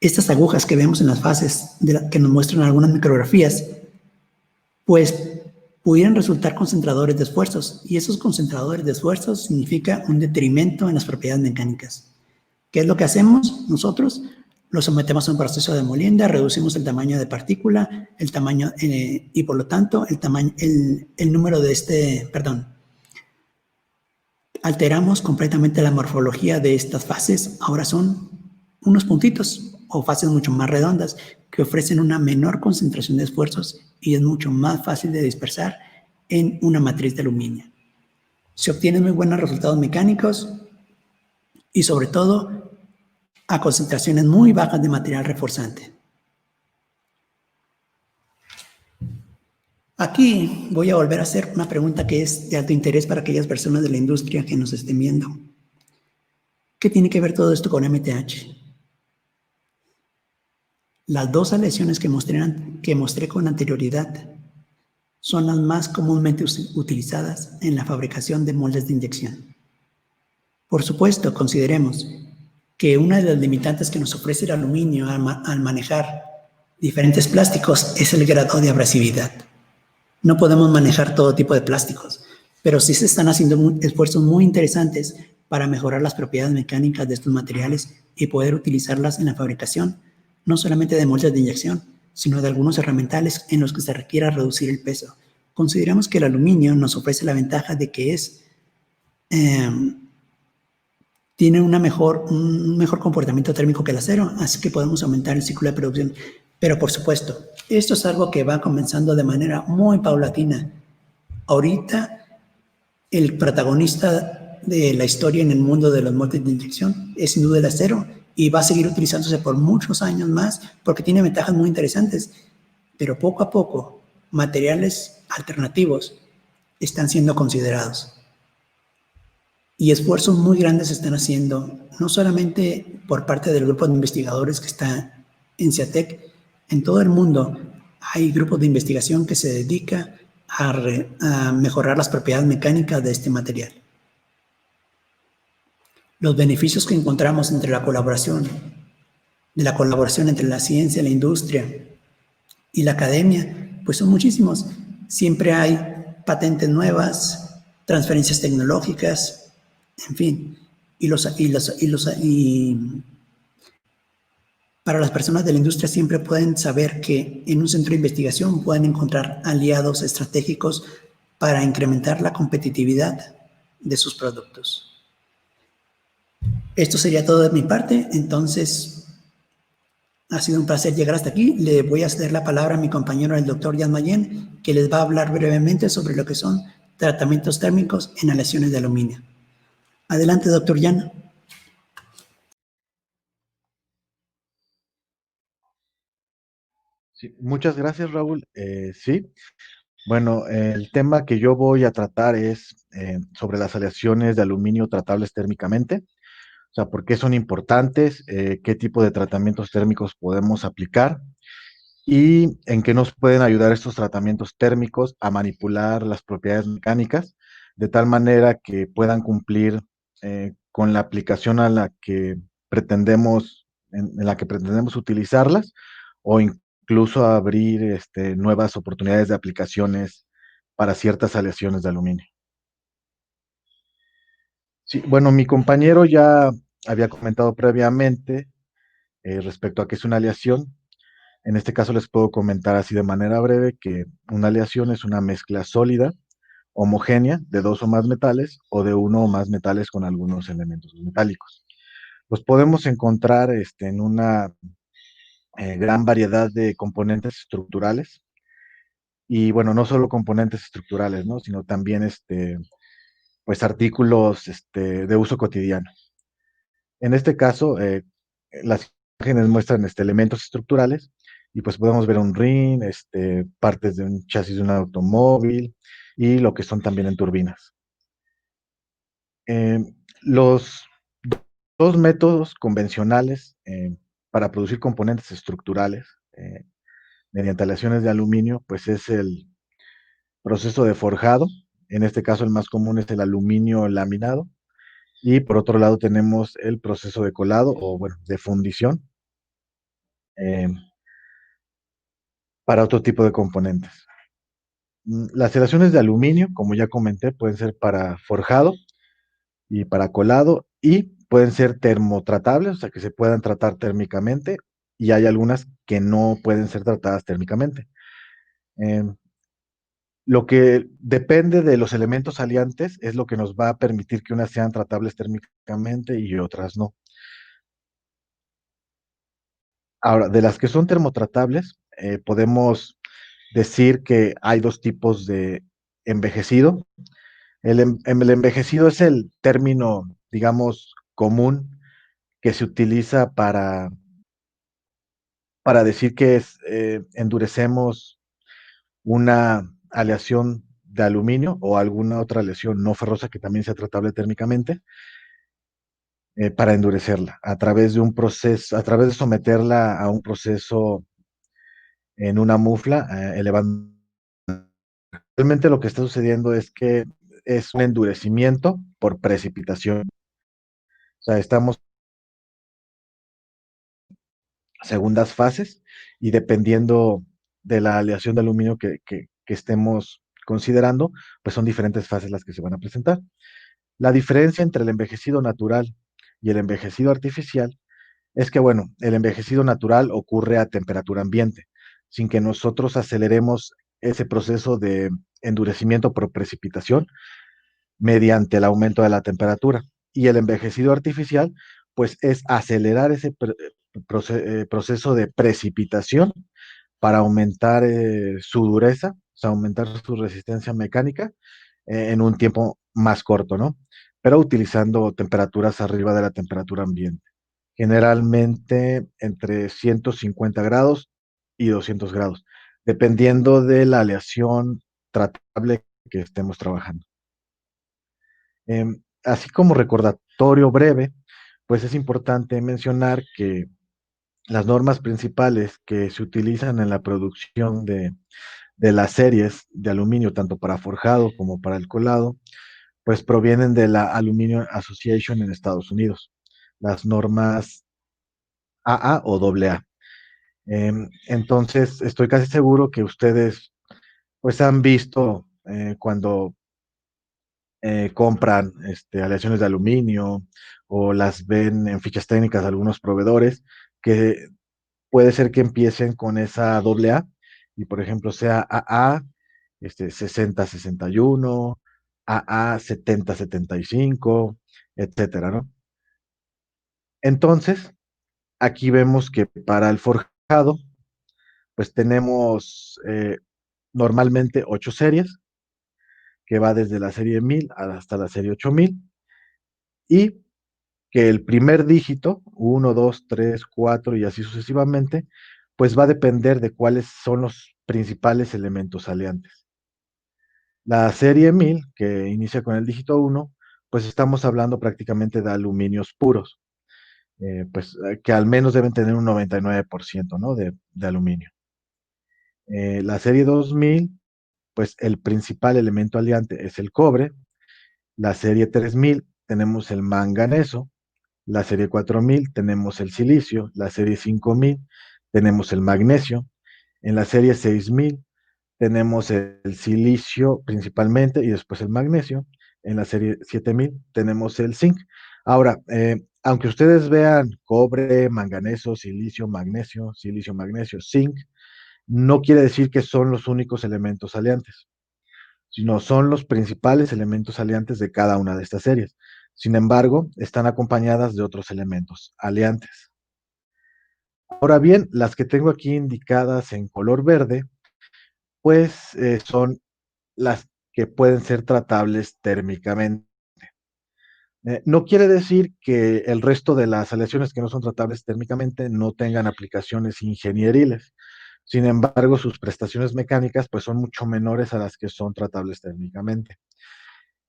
Estas agujas que vemos en las fases que nos muestran algunas micrografías, pues pudieran resultar concentradores de esfuerzos, y esos concentradores de esfuerzos significa un detrimento en las propiedades mecánicas. ¿Qué es lo que hacemos nosotros? Lo sometemos a un proceso de molienda, reducimos el tamaño de partícula, y por lo tanto el número de alteramos completamente la morfología de estas fases. Ahora son unos puntitos o fases mucho más redondas que ofrecen una menor concentración de esfuerzos y es mucho más fácil de dispersar en una matriz de aluminio. Se obtienen muy buenos resultados mecánicos y sobre todo a concentraciones muy bajas de material reforzante. Aquí voy a volver a hacer una pregunta que es de alto interés para aquellas personas de la industria que nos estén viendo. ¿Qué tiene que ver todo esto con MTH? Las dos aleaciones que mostré con anterioridad son las más comúnmente utilizadas en la fabricación de moldes de inyección. Por supuesto, consideremos que una de las limitantes que nos ofrece el aluminio al manejar diferentes plásticos es el grado de abrasividad. No podemos manejar todo tipo de plásticos, pero sí se están haciendo esfuerzos muy interesantes para mejorar las propiedades mecánicas de estos materiales y poder utilizarlas en la fabricación, no solamente de moldes de inyección, sino de algunos herramientales en los que se requiera reducir el peso. Consideramos que el aluminio nos ofrece la ventaja de que tiene un mejor comportamiento térmico que el acero, así que podemos aumentar el ciclo de producción. Pero por supuesto, esto es algo que va comenzando de manera muy paulatina. Ahorita, el protagonista de la historia en el mundo de los moldes de inyección es sin duda el acero y va a seguir utilizándose por muchos años más porque tiene ventajas muy interesantes. Pero poco a poco, materiales alternativos están siendo considerados. Y esfuerzos muy grandes se están haciendo, no solamente por parte del grupo de investigadores que está en CIATEC, en todo el mundo hay grupos de investigación que se dedica a mejorar las propiedades mecánicas de este material. Los beneficios que encontramos entre la colaboración entre la ciencia, la industria y la academia, pues son muchísimos. Siempre hay patentes nuevas, transferencias tecnológicas, en fin. Y para las personas de la industria siempre pueden saber que en un centro de investigación pueden encontrar aliados estratégicos para incrementar la competitividad de sus productos. Esto sería todo de mi parte, entonces ha sido un placer llegar hasta aquí. Le voy a ceder la palabra a mi compañero, el doctor Jan Mayen, que les va a hablar brevemente sobre lo que son tratamientos térmicos en aleaciones de aluminio. Adelante, doctor Jan. Sí, muchas gracias, Raúl. Sí, bueno, el tema que yo voy a tratar es sobre las aleaciones de aluminio tratables térmicamente, o sea, por qué son importantes, qué tipo de tratamientos térmicos podemos aplicar y en qué nos pueden ayudar estos tratamientos térmicos a manipular las propiedades mecánicas de tal manera que puedan cumplir con la aplicación a la que pretendemos, en la que pretendemos utilizarlas o incluso abrir nuevas oportunidades de aplicaciones para ciertas aleaciones de aluminio. Sí, bueno, mi compañero ya había comentado previamente respecto a qué es una aleación. En este caso les puedo comentar así de manera breve que una aleación es una mezcla sólida, homogénea, de dos o más metales o de uno o más metales con algunos elementos metálicos. Los podemos encontrar en una gran variedad de componentes estructurales y bueno, no solo componentes estructurales, ¿no? Sino también pues artículos de uso cotidiano. En este caso, las imágenes muestran elementos estructurales y pues podemos ver un ring, partes de un chasis de un automóvil y lo que son también en turbinas. Los dos métodos convencionales para producir componentes estructurales mediante aleaciones de aluminio, pues es el proceso de forjado. En este caso, el más común es el aluminio laminado. Y por otro lado tenemos el proceso de colado o, bueno, de fundición eh, para otro tipo de componentes. Las aleaciones de aluminio, como ya comenté, pueden ser para forjado y para colado y pueden ser termotratables, o sea, que se puedan tratar térmicamente y hay algunas que no pueden ser tratadas térmicamente. Eh, Lo que depende de los elementos aliantes es lo que nos va a permitir que unas sean tratables térmicamente y otras no. Ahora, de las que son termotratables, podemos decir que hay dos tipos de envejecido. El envejecido es el término, digamos, común que se utiliza para decir que endurecemos una aleación de aluminio o alguna otra aleación no ferrosa que también sea tratable térmicamente, para endurecerla a través de un proceso, a través de someterla a un proceso en una mufla, elevando. Realmente lo que está sucediendo es que es un endurecimiento por precipitación. O sea, estamos en segundas fases y dependiendo de la aleación de aluminio que estemos considerando, pues son diferentes fases las que se van a presentar. La diferencia entre el envejecido natural y el envejecido artificial es que, bueno, el envejecido natural ocurre a temperatura ambiente, sin que nosotros aceleremos ese proceso de endurecimiento por precipitación mediante el aumento de la temperatura. Y el envejecido artificial, pues es acelerar ese proceso de precipitación para aumentar su dureza, o sea, aumentar su resistencia mecánica en un tiempo más corto, ¿no? Pero utilizando temperaturas arriba de la temperatura ambiente, generalmente entre 150 grados y 200 grados, dependiendo de la aleación tratable que estemos trabajando. Así como recordatorio breve, pues es importante mencionar que las normas principales que se utilizan en la producción de las series de aluminio, tanto para forjado como para el colado, pues provienen de la Aluminum Association en Estados Unidos, las normas AA o AA. Entonces, estoy casi seguro que ustedes pues han visto cuando compran aleaciones de aluminio o las ven en fichas técnicas de algunos proveedores, que puede ser que empiecen con esa doble A y, por ejemplo, sea AA 6061, AA 7075, etcétera, ¿no? Entonces, aquí vemos que para el forjado, pues tenemos normalmente 8 series, que va desde la serie 1000 hasta la serie 8000, y que el primer dígito, uno, 2, 3, 4 y así sucesivamente, pues va a depender de cuáles son los principales elementos aliantes. La serie 1000, que inicia con el dígito uno, pues estamos hablando prácticamente de aluminios puros, que al menos deben tener un 99%, ¿no? de aluminio. La serie 2000, pues el principal elemento aliante es el cobre. La serie 3000 tenemos el manganeso. La serie 4000 tenemos el silicio, la serie 5000 tenemos el magnesio, en la serie 6000 tenemos el silicio principalmente y después el magnesio, en la serie 7000 tenemos el zinc. Ahora, aunque ustedes vean cobre, manganeso, silicio, magnesio, zinc, no quiere decir que son los únicos elementos aliantes, sino son los principales elementos aliantes de cada una de estas series. Sin embargo, están acompañadas de otros elementos aliantes. Ahora bien, las que tengo aquí indicadas en color verde, pues son las que pueden ser tratables térmicamente. No quiere decir que el resto de las aleaciones que no son tratables térmicamente no tengan aplicaciones ingenieriles. Sin embargo, sus prestaciones mecánicas pues son mucho menores a las que son tratables térmicamente.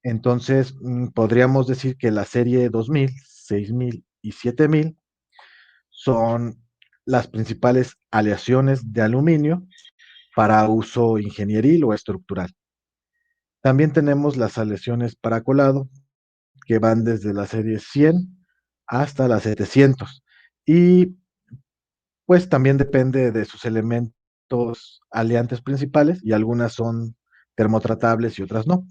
Entonces, podríamos decir que la serie 2000, 6000 y 7000 son las principales aleaciones de aluminio para uso ingenieril o estructural. También tenemos las aleaciones para colado, que van desde la serie 100 hasta la 700. Y pues también depende de sus elementos aliantes principales y algunas son termotratables y otras no.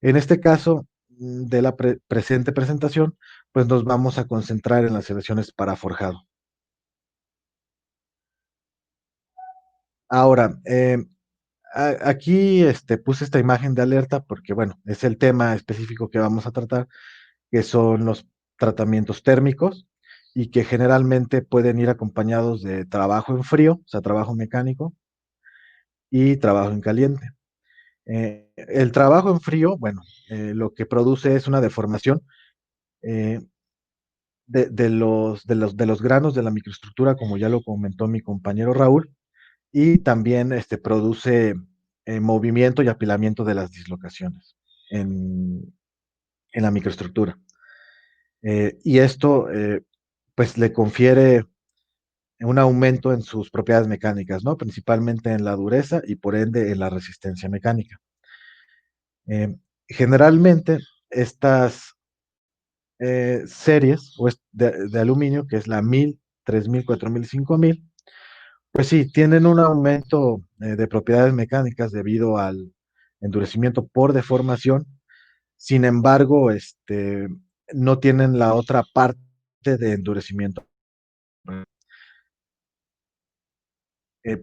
En este caso de la presente presentación, pues nos vamos a concentrar en las selecciones para forjado. Ahora, Aquí puse esta imagen de alerta porque, bueno, es el tema específico que vamos a tratar, que son los tratamientos térmicos y que generalmente pueden ir acompañados de trabajo en frío, o sea, trabajo mecánico y trabajo en caliente. El trabajo en frío, bueno, lo que produce es una deformación eh, de los granos de la microestructura, como ya lo comentó mi compañero Raúl, y también produce movimiento y apilamiento de las dislocaciones en, en la microestructura. Y esto, pues, le confiere un aumento en sus propiedades mecánicas, ¿no? Principalmente en la dureza y por ende en la resistencia mecánica. Eh, Generalmente, estas series de aluminio, que es la 1000, 3000, 4000, 5000, pues sí, tienen un aumento de propiedades mecánicas debido al endurecimiento por deformación. Sin embargo, no tienen la otra parte de endurecimiento.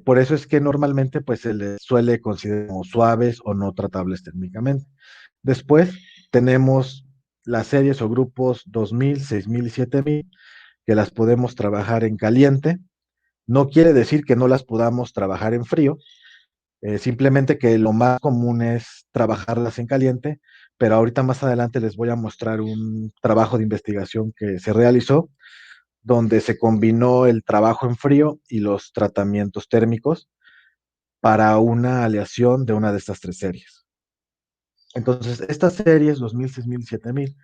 Por eso es que normalmente pues se les suele considerar como suaves o no tratables térmicamente. Después tenemos las series o grupos 2000, 6000 y 7000, que las podemos trabajar en caliente. No quiere decir que no las podamos trabajar en frío, simplemente que lo más común es trabajarlas en caliente, pero ahorita más adelante les voy a mostrar un trabajo de investigación que se realizó donde se combinó el trabajo en frío y los tratamientos térmicos para una aleación de una de estas tres series. Entonces, estas series, 2000, 6000, 7000,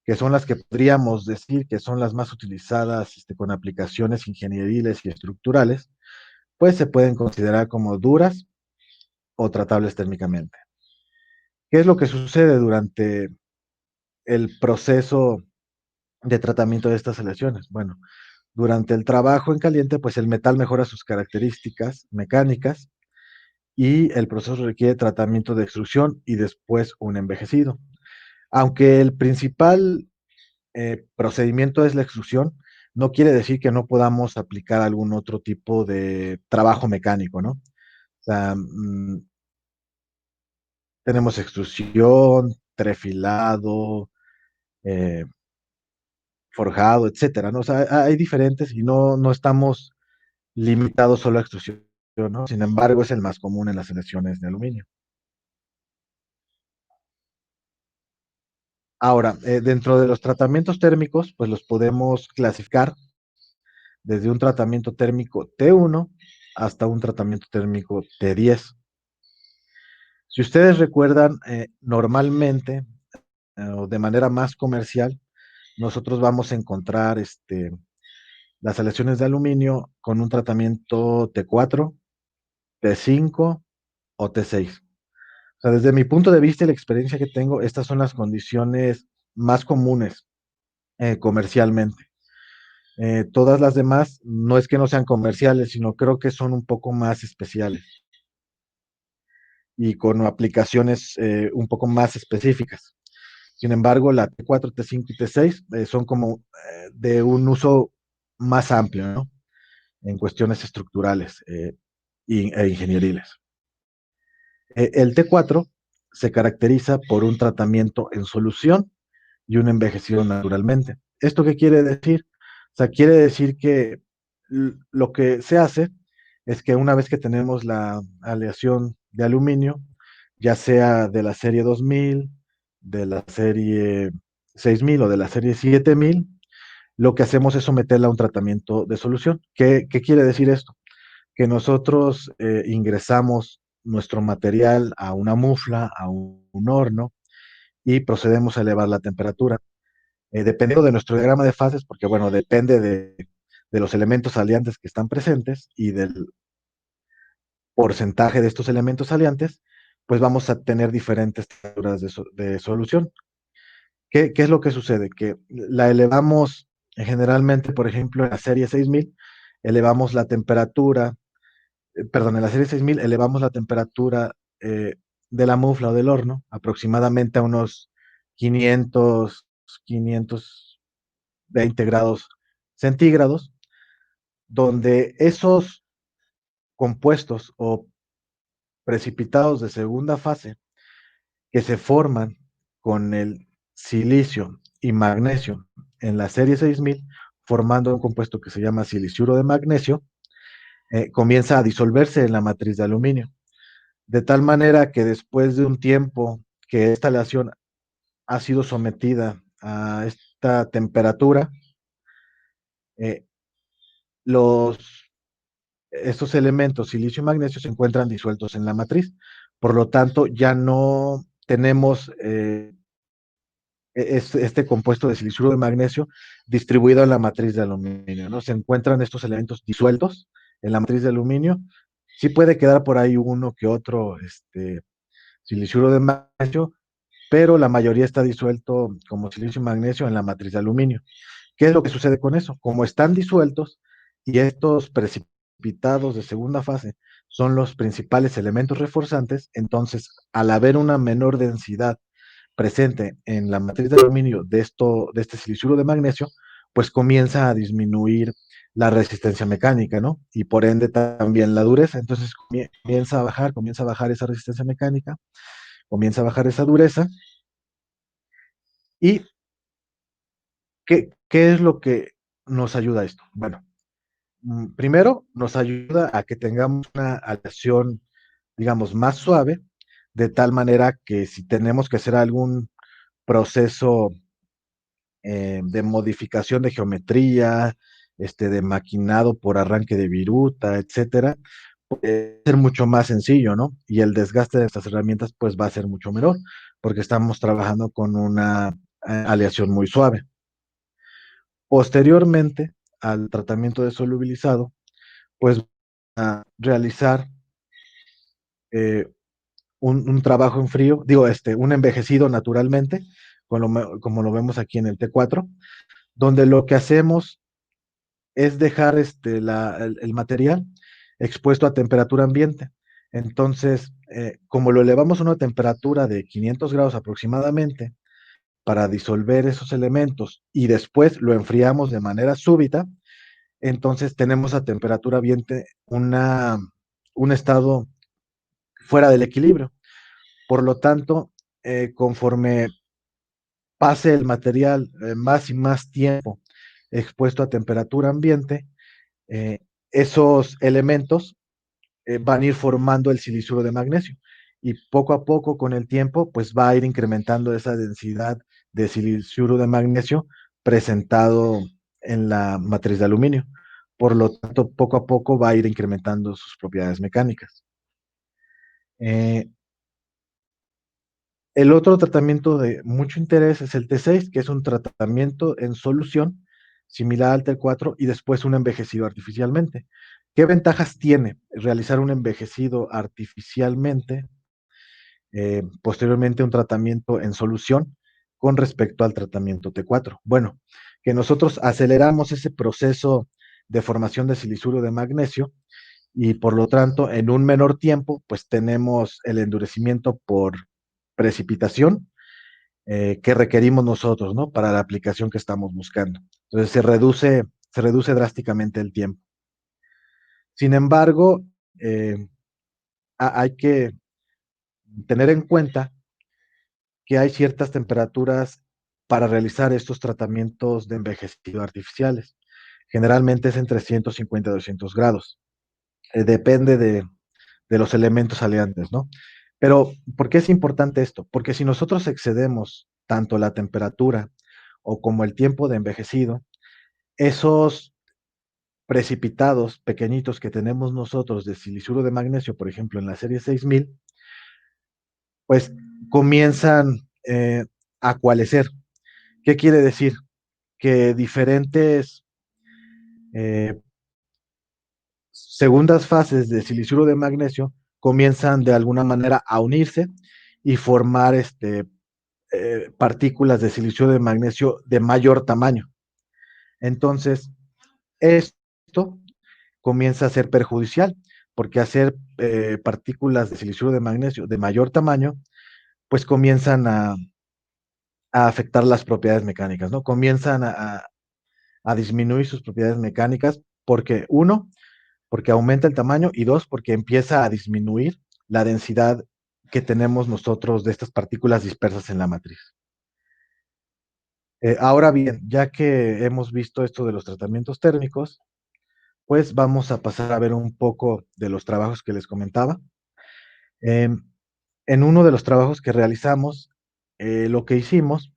que son las que podríamos decir que son las más utilizadas con aplicaciones ingenieriles y estructurales, pues se pueden considerar como duras o tratables térmicamente. ¿Qué es lo que sucede durante el proceso de tratamiento de estas aleaciones? Bueno, durante el trabajo en caliente, pues el metal mejora sus características mecánicas y el proceso requiere tratamiento de extrusión y después un envejecido. Aunque el principal procedimiento es la extrusión, no quiere decir que no podamos aplicar algún otro tipo de trabajo mecánico, ¿no? O sea, tenemos extrusión, trefilado, eh, forjado, etcétera, ¿no? O sea, hay diferentes y no estamos limitados solo a extrusión, ¿no? Sin embargo, es el más común en las selecciones de aluminio. Ahora, dentro de los tratamientos térmicos, pues los podemos clasificar desde un tratamiento térmico T1 hasta un tratamiento térmico T10. Si ustedes recuerdan, normalmente o de manera más comercial, nosotros vamos a encontrar las aleaciones de aluminio con un tratamiento T4, T5 o T6. O sea, desde mi punto de vista y la experiencia que tengo, estas son las condiciones más comunes comercialmente. Todas las demás no es que no sean comerciales, sino creo que son un poco más especiales y con aplicaciones un poco más específicas. Sin embargo, la T4, T5 y T6 son como de un uso más amplio, ¿no? En cuestiones estructurales e ingenieriles. El T4 se caracteriza por un tratamiento en solución y un envejecido naturalmente. ¿Esto qué quiere decir? O sea, quiere decir que lo que se hace es que una vez que tenemos la aleación de aluminio, ya sea de la serie 2000, de la serie 6000 o de la serie 7000, lo que hacemos es someterla a un tratamiento de solución. ¿Qué quiere decir esto? Que nosotros ingresamos nuestro material a una mufla, a un horno, y procedemos a elevar la temperatura. Dependiendo de nuestro diagrama de fases, porque bueno, depende de los elementos aliantes que están presentes y del porcentaje de estos elementos aliantes, pues vamos a tener diferentes temperaturas de solución. ¿Qué es lo que sucede? Que la elevamos generalmente, por ejemplo, en la serie 6000, elevamos la temperatura, perdón, en la serie 6000 elevamos la temperatura de la mufla o del horno aproximadamente a unos 500, 520 grados centígrados, donde esos compuestos o precipitados de segunda fase que se forman con el silicio y magnesio en la serie 6000, formando un compuesto que se llama siliciuro de magnesio, comienza a disolverse en la matriz de aluminio. De tal manera que después de un tiempo que esta aleación ha sido sometida a esta temperatura, eh, los, estos elementos, silicio y magnesio, se encuentran disueltos en la matriz. Por lo tanto, ya no tenemos este compuesto de siliciuro de magnesio distribuido en la matriz de aluminio, ¿no? Se encuentran estos elementos disueltos en la matriz de aluminio. Sí puede quedar por ahí uno que otro siliciuro de magnesio, pero la mayoría está disuelto como silicio y magnesio en la matriz de aluminio. ¿Qué es lo que sucede con eso? Como están disueltos y estos precipitados de segunda fase son los principales elementos reforzantes, entonces al haber una menor densidad presente en la matriz de aluminio de este siliciuro de magnesio, pues comienza a disminuir la resistencia mecánica, ¿no? Y por ende también la dureza. Entonces comienza a bajar esa resistencia mecánica, comienza a bajar esa dureza. ¿Y qué es lo que nos ayuda a esto? Bueno, primero nos ayuda a que tengamos una aleación, digamos, más suave, de tal manera que si tenemos que hacer algún proceso de modificación de geometría, de maquinado por arranque de viruta, etcétera, puede ser mucho más sencillo, ¿no? Y el desgaste de estas herramientas, pues, va a ser mucho menor, porque estamos trabajando con una aleación muy suave. Posteriormente al tratamiento de solubilizado, pues, a realizar eh, un trabajo en frío, digo, un envejecido naturalmente, como lo vemos aquí en el T4, donde lo que hacemos es dejar el material expuesto a temperatura ambiente. Entonces, como lo elevamos a una temperatura de 500 grados aproximadamente para disolver esos elementos y después lo enfriamos de manera súbita, entonces tenemos a temperatura ambiente un estado fuera del equilibrio. Por lo tanto, conforme pase el material más y más tiempo expuesto a temperatura ambiente, eh, esos elementos van a ir formando el siliciuro de magnesio y poco a poco con el tiempo pues va a ir incrementando esa densidad de siliciuro de magnesio presentado en la matriz de aluminio. Por lo tanto, poco a poco va a ir incrementando sus propiedades mecánicas. Eh, el otro tratamiento de mucho interés es el T6, que es un tratamiento en solución similar al T4 y después un envejecido artificialmente. ¿Qué ventajas tiene realizar un envejecido artificialmente, posteriormente un tratamiento en solución con respecto al tratamiento T4? Bueno, que nosotros aceleramos ese proceso de formación de silicuro de magnesio y por lo tanto en un menor tiempo pues tenemos el endurecimiento por precipitación que requerimos nosotros, ¿no? Para la aplicación que estamos buscando. Entonces se reduce drásticamente el tiempo. Sin embargo, eh, hay que tener en cuenta que hay ciertas temperaturas para realizar estos tratamientos de envejecido artificiales. Generalmente es entre 150 y 200 grados. Depende de los elementos aliantes, ¿no? Pero, ¿por qué es importante esto? Porque si nosotros excedemos tanto la temperatura o como el tiempo de envejecido, esos precipitados pequeñitos que tenemos nosotros de silicuro de magnesio, por ejemplo, en la serie 6000, pues comienzan a coalescer. ¿Qué quiere decir? Que diferentes eh, segundas fases de silicuro de magnesio comienzan de alguna manera a unirse y formar partículas de silicio de magnesio de mayor tamaño. Entonces, esto comienza a ser perjudicial, porque hacer partículas de silicio de magnesio de mayor tamaño, pues comienzan a afectar las propiedades mecánicas, ¿no? Comienzan a disminuir sus propiedades mecánicas porque, uno, porque aumenta el tamaño y dos, porque empieza a disminuir la densidad que tenemos nosotros de estas partículas dispersas en la matriz. Ahora bien, ya que hemos visto esto de los tratamientos térmicos, pues vamos a pasar a ver un poco de los trabajos que les comentaba. Em, en uno de los trabajos que realizamos, lo que hicimos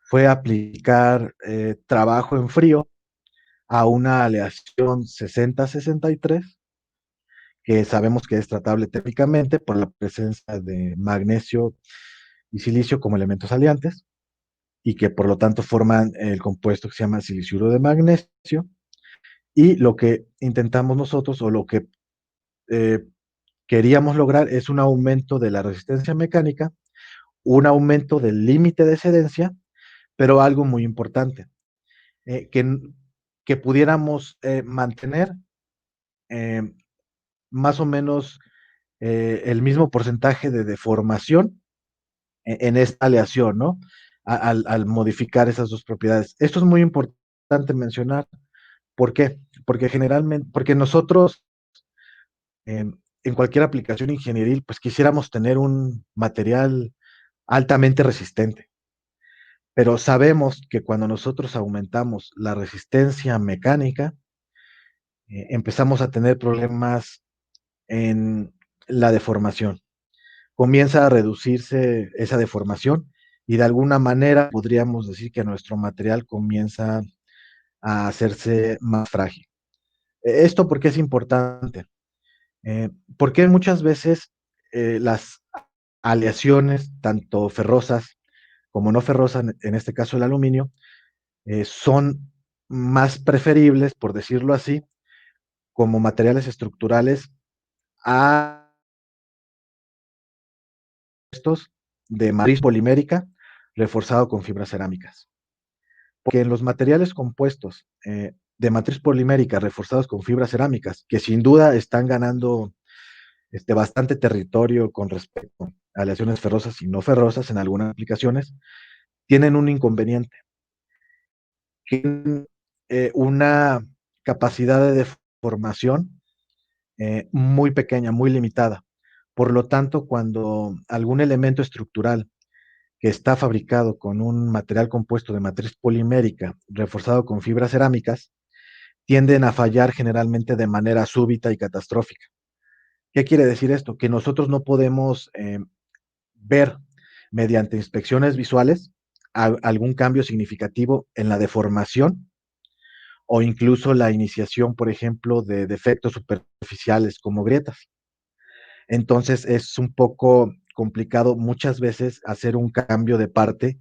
fue aplicar trabajo en frío a una aleación 60-63, que sabemos que es tratable térmicamente por la presencia de magnesio y silicio como elementos aliantes, y que por lo tanto forman el compuesto que se llama siliciuro de magnesio. Y lo que intentamos nosotros, o lo que eh, queríamos lograr, es un aumento de la resistencia mecánica, un aumento del límite de excedencia, pero algo muy importante, eh, que, que pudiéramos mantener eh, más o menos el mismo porcentaje de deformación en esta aleación, ¿no? Al modificar esas dos propiedades. Esto es muy importante mencionar. ¿Por qué? Porque generalmente, porque nosotros en cualquier aplicación ingenieril, pues quisiéramos tener un material altamente resistente, pero sabemos que cuando nosotros aumentamos la resistencia mecánica, empezamos a tener problemas en la deformación. Comienza a reducirse esa deformación y de alguna manera podríamos decir que nuestro material comienza a hacerse más frágil. Esto porque es importante. Porque muchas veces las aleaciones, tanto ferrosas como no ferrosas, en este caso el aluminio, son más preferibles, por decirlo así, como materiales estructurales a estos de matriz polimérica reforzado con fibras cerámicas. Porque en los materiales compuestos de matriz polimérica reforzados con fibras cerámicas, que sin duda están ganando bastante territorio con respecto a aleaciones ferrosas y no ferrosas en algunas aplicaciones, tienen un inconveniente, tienen una capacidad de deformación muy pequeña, muy limitada. Por lo tanto, cuando algún elemento estructural que está fabricado con un material compuesto de matriz polimérica reforzado con fibras cerámicas, tienden a fallar generalmente de manera súbita y catastrófica. ¿Qué quiere decir esto? Que nosotros no podemos ver mediante inspecciones visuales algún cambio significativo en la deformación o incluso la iniciación, por ejemplo, de defectos superficiales como grietas. Entonces es un poco complicado muchas veces hacer un cambio de parte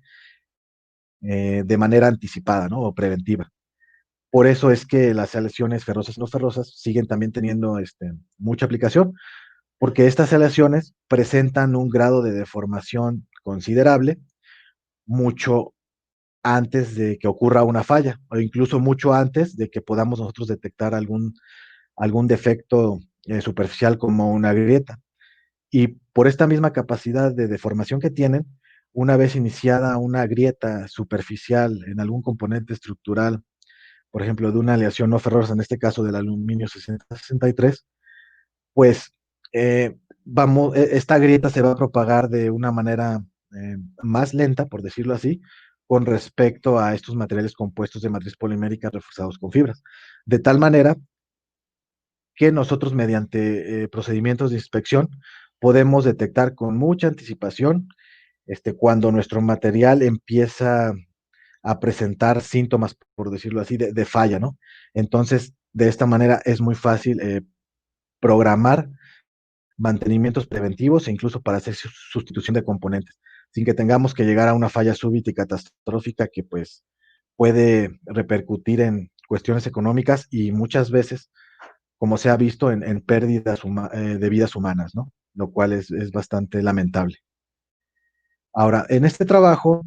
de manera anticipada, ¿no? O preventiva. Por eso es que las aleaciones ferrosas y no ferrosas siguen también teniendo mucha aplicación, porque estas aleaciones presentan un grado de deformación considerable mucho antes de que ocurra una falla, o incluso mucho antes de que podamos nosotros detectar algún defecto superficial como una grieta. Y por esta misma capacidad de deformación que tienen, una vez iniciada una grieta superficial en algún componente estructural, por ejemplo, de una aleación no ferrosa, en este caso del aluminio 6063, pues esta grieta se va a propagar de una manera más lenta, por decirlo así, con respecto a estos materiales compuestos de matriz polimérica reforzados con fibras. De tal manera que nosotros mediante procedimientos de inspección podemos detectar con mucha anticipación cuando nuestro material empieza a presentar síntomas, por decirlo así, de falla, ¿no? Entonces, de esta manera es muy fácil programar mantenimientos preventivos e incluso para hacer sustitución de componentes, sin que tengamos que llegar a una falla súbita y catastrófica que pues puede repercutir en cuestiones económicas y muchas veces, como se ha visto, en pérdidas de vidas humanas, ¿no? Lo cual es bastante lamentable. Ahora, en este trabajo,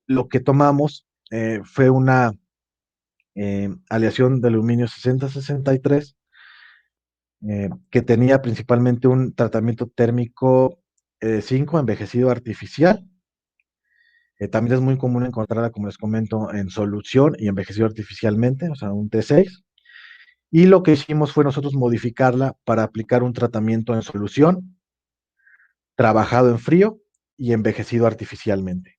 lo que tomamos fue una aleación de aluminio 6063 que tenía principalmente un tratamiento térmico 5 envejecido artificial. También es muy común encontrarla, como les comento, en solución y envejecido artificialmente, o sea, un T6. Y lo que hicimos fue nosotros modificarla para aplicar un tratamiento en solución trabajado en frío y envejecido artificialmente.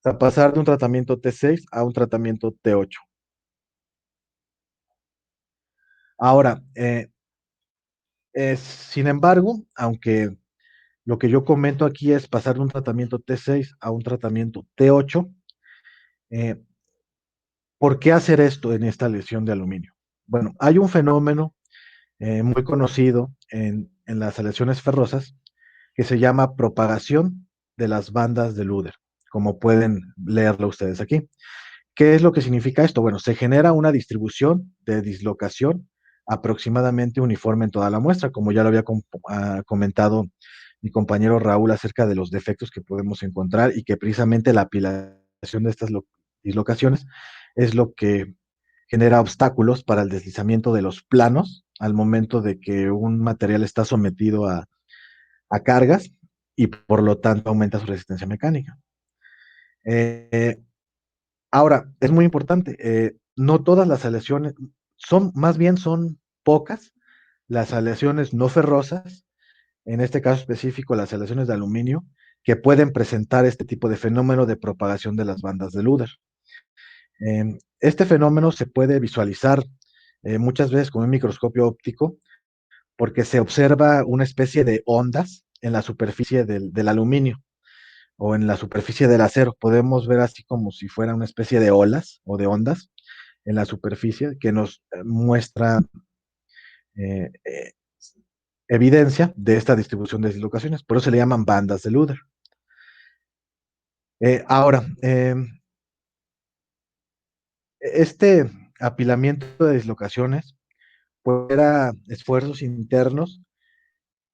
O sea, pasar de un tratamiento T6 a un tratamiento T8. Ahora, sin embargo, aunque lo que yo comento aquí es pasar de un tratamiento T6 a un tratamiento T8, eh, ¿por qué hacer esto en esta lesión de aluminio? Bueno, hay un fenómeno muy conocido en las aleaciones ferrosas que se llama propagación de las bandas de Luder, como pueden leerlo ustedes aquí. ¿Qué es lo que significa esto? Bueno, se genera una distribución de dislocación aproximadamente uniforme en toda la muestra, como ya lo había comentado mi compañero Raúl acerca de los defectos que podemos encontrar y que precisamente la apilación de estas dislocaciones es lo que genera obstáculos para el deslizamiento de los planos al momento de que un material está sometido a cargas y por lo tanto aumenta su resistencia mecánica. Eh, Ahora, es muy importante, no todas las aleaciones, más bien son pocas las aleaciones no ferrosas, en este caso específico las aleaciones de aluminio, que pueden presentar este tipo de fenómeno de propagación de las bandas de Luder. Este fenómeno se puede visualizar muchas veces con un microscopio óptico porque se observa una especie de ondas en la superficie del aluminio o en la superficie del acero. Podemos ver así como si fuera una especie de olas o de ondas en la superficie que nos muestra eh, eh, evidencia de esta distribución de dislocaciones. Por eso se le llaman bandas de Luder. Ahora, este apilamiento de dislocaciones pues, era esfuerzos internos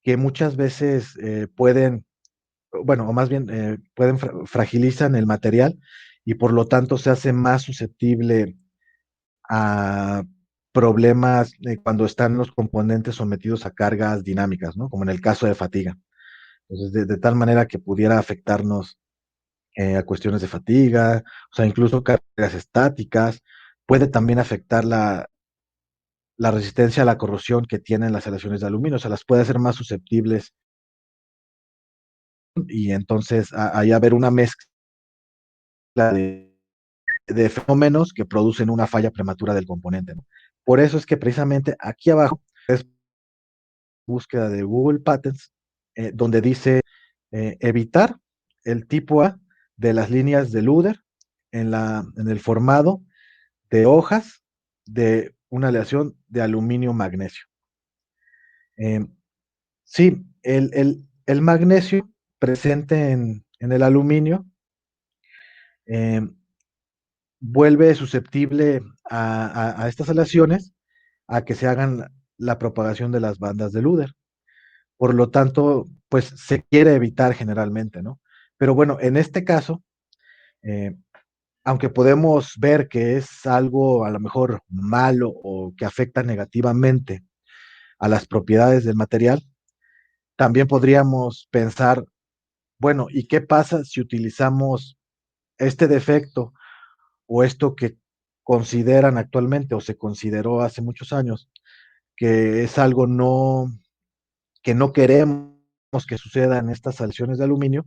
que muchas veces pueden, bueno, o más bien pueden fragilizan el material y por lo tanto se hace más susceptible a problemas cuando están los componentes sometidos a cargas dinámicas, ¿no? Como en el caso de fatiga. Entonces, de tal manera que pudiera afectarnos a cuestiones de fatiga, o sea, incluso cargas estáticas, puede también afectar la resistencia a la corrosión que tienen las aleaciones de aluminio, o sea, las puede hacer más susceptibles y entonces ahí haber una mezcla de fenómenos que producen una falla prematura del componente, ¿no? Por eso es que precisamente aquí abajo es búsqueda de Google Patents, donde dice evitar el tipo A de las líneas de Luder en el formado de hojas de una aleación de aluminio-magnesio. Eh, sí, el magnesio presente en el aluminio eh, vuelve susceptible a estas aleaciones a que se hagan la propagación de las bandas de Luder. Por lo tanto, pues se quiere evitar generalmente, ¿no? Pero bueno, en este caso, eh, aunque podemos ver que es algo a lo mejor malo o que afecta negativamente a las propiedades del material, también podríamos pensar, bueno, ¿y qué pasa si utilizamos este defecto o esto que consideran actualmente o se consideró hace muchos años, que es algo que no queremos que suceda en estas aleaciones de aluminio?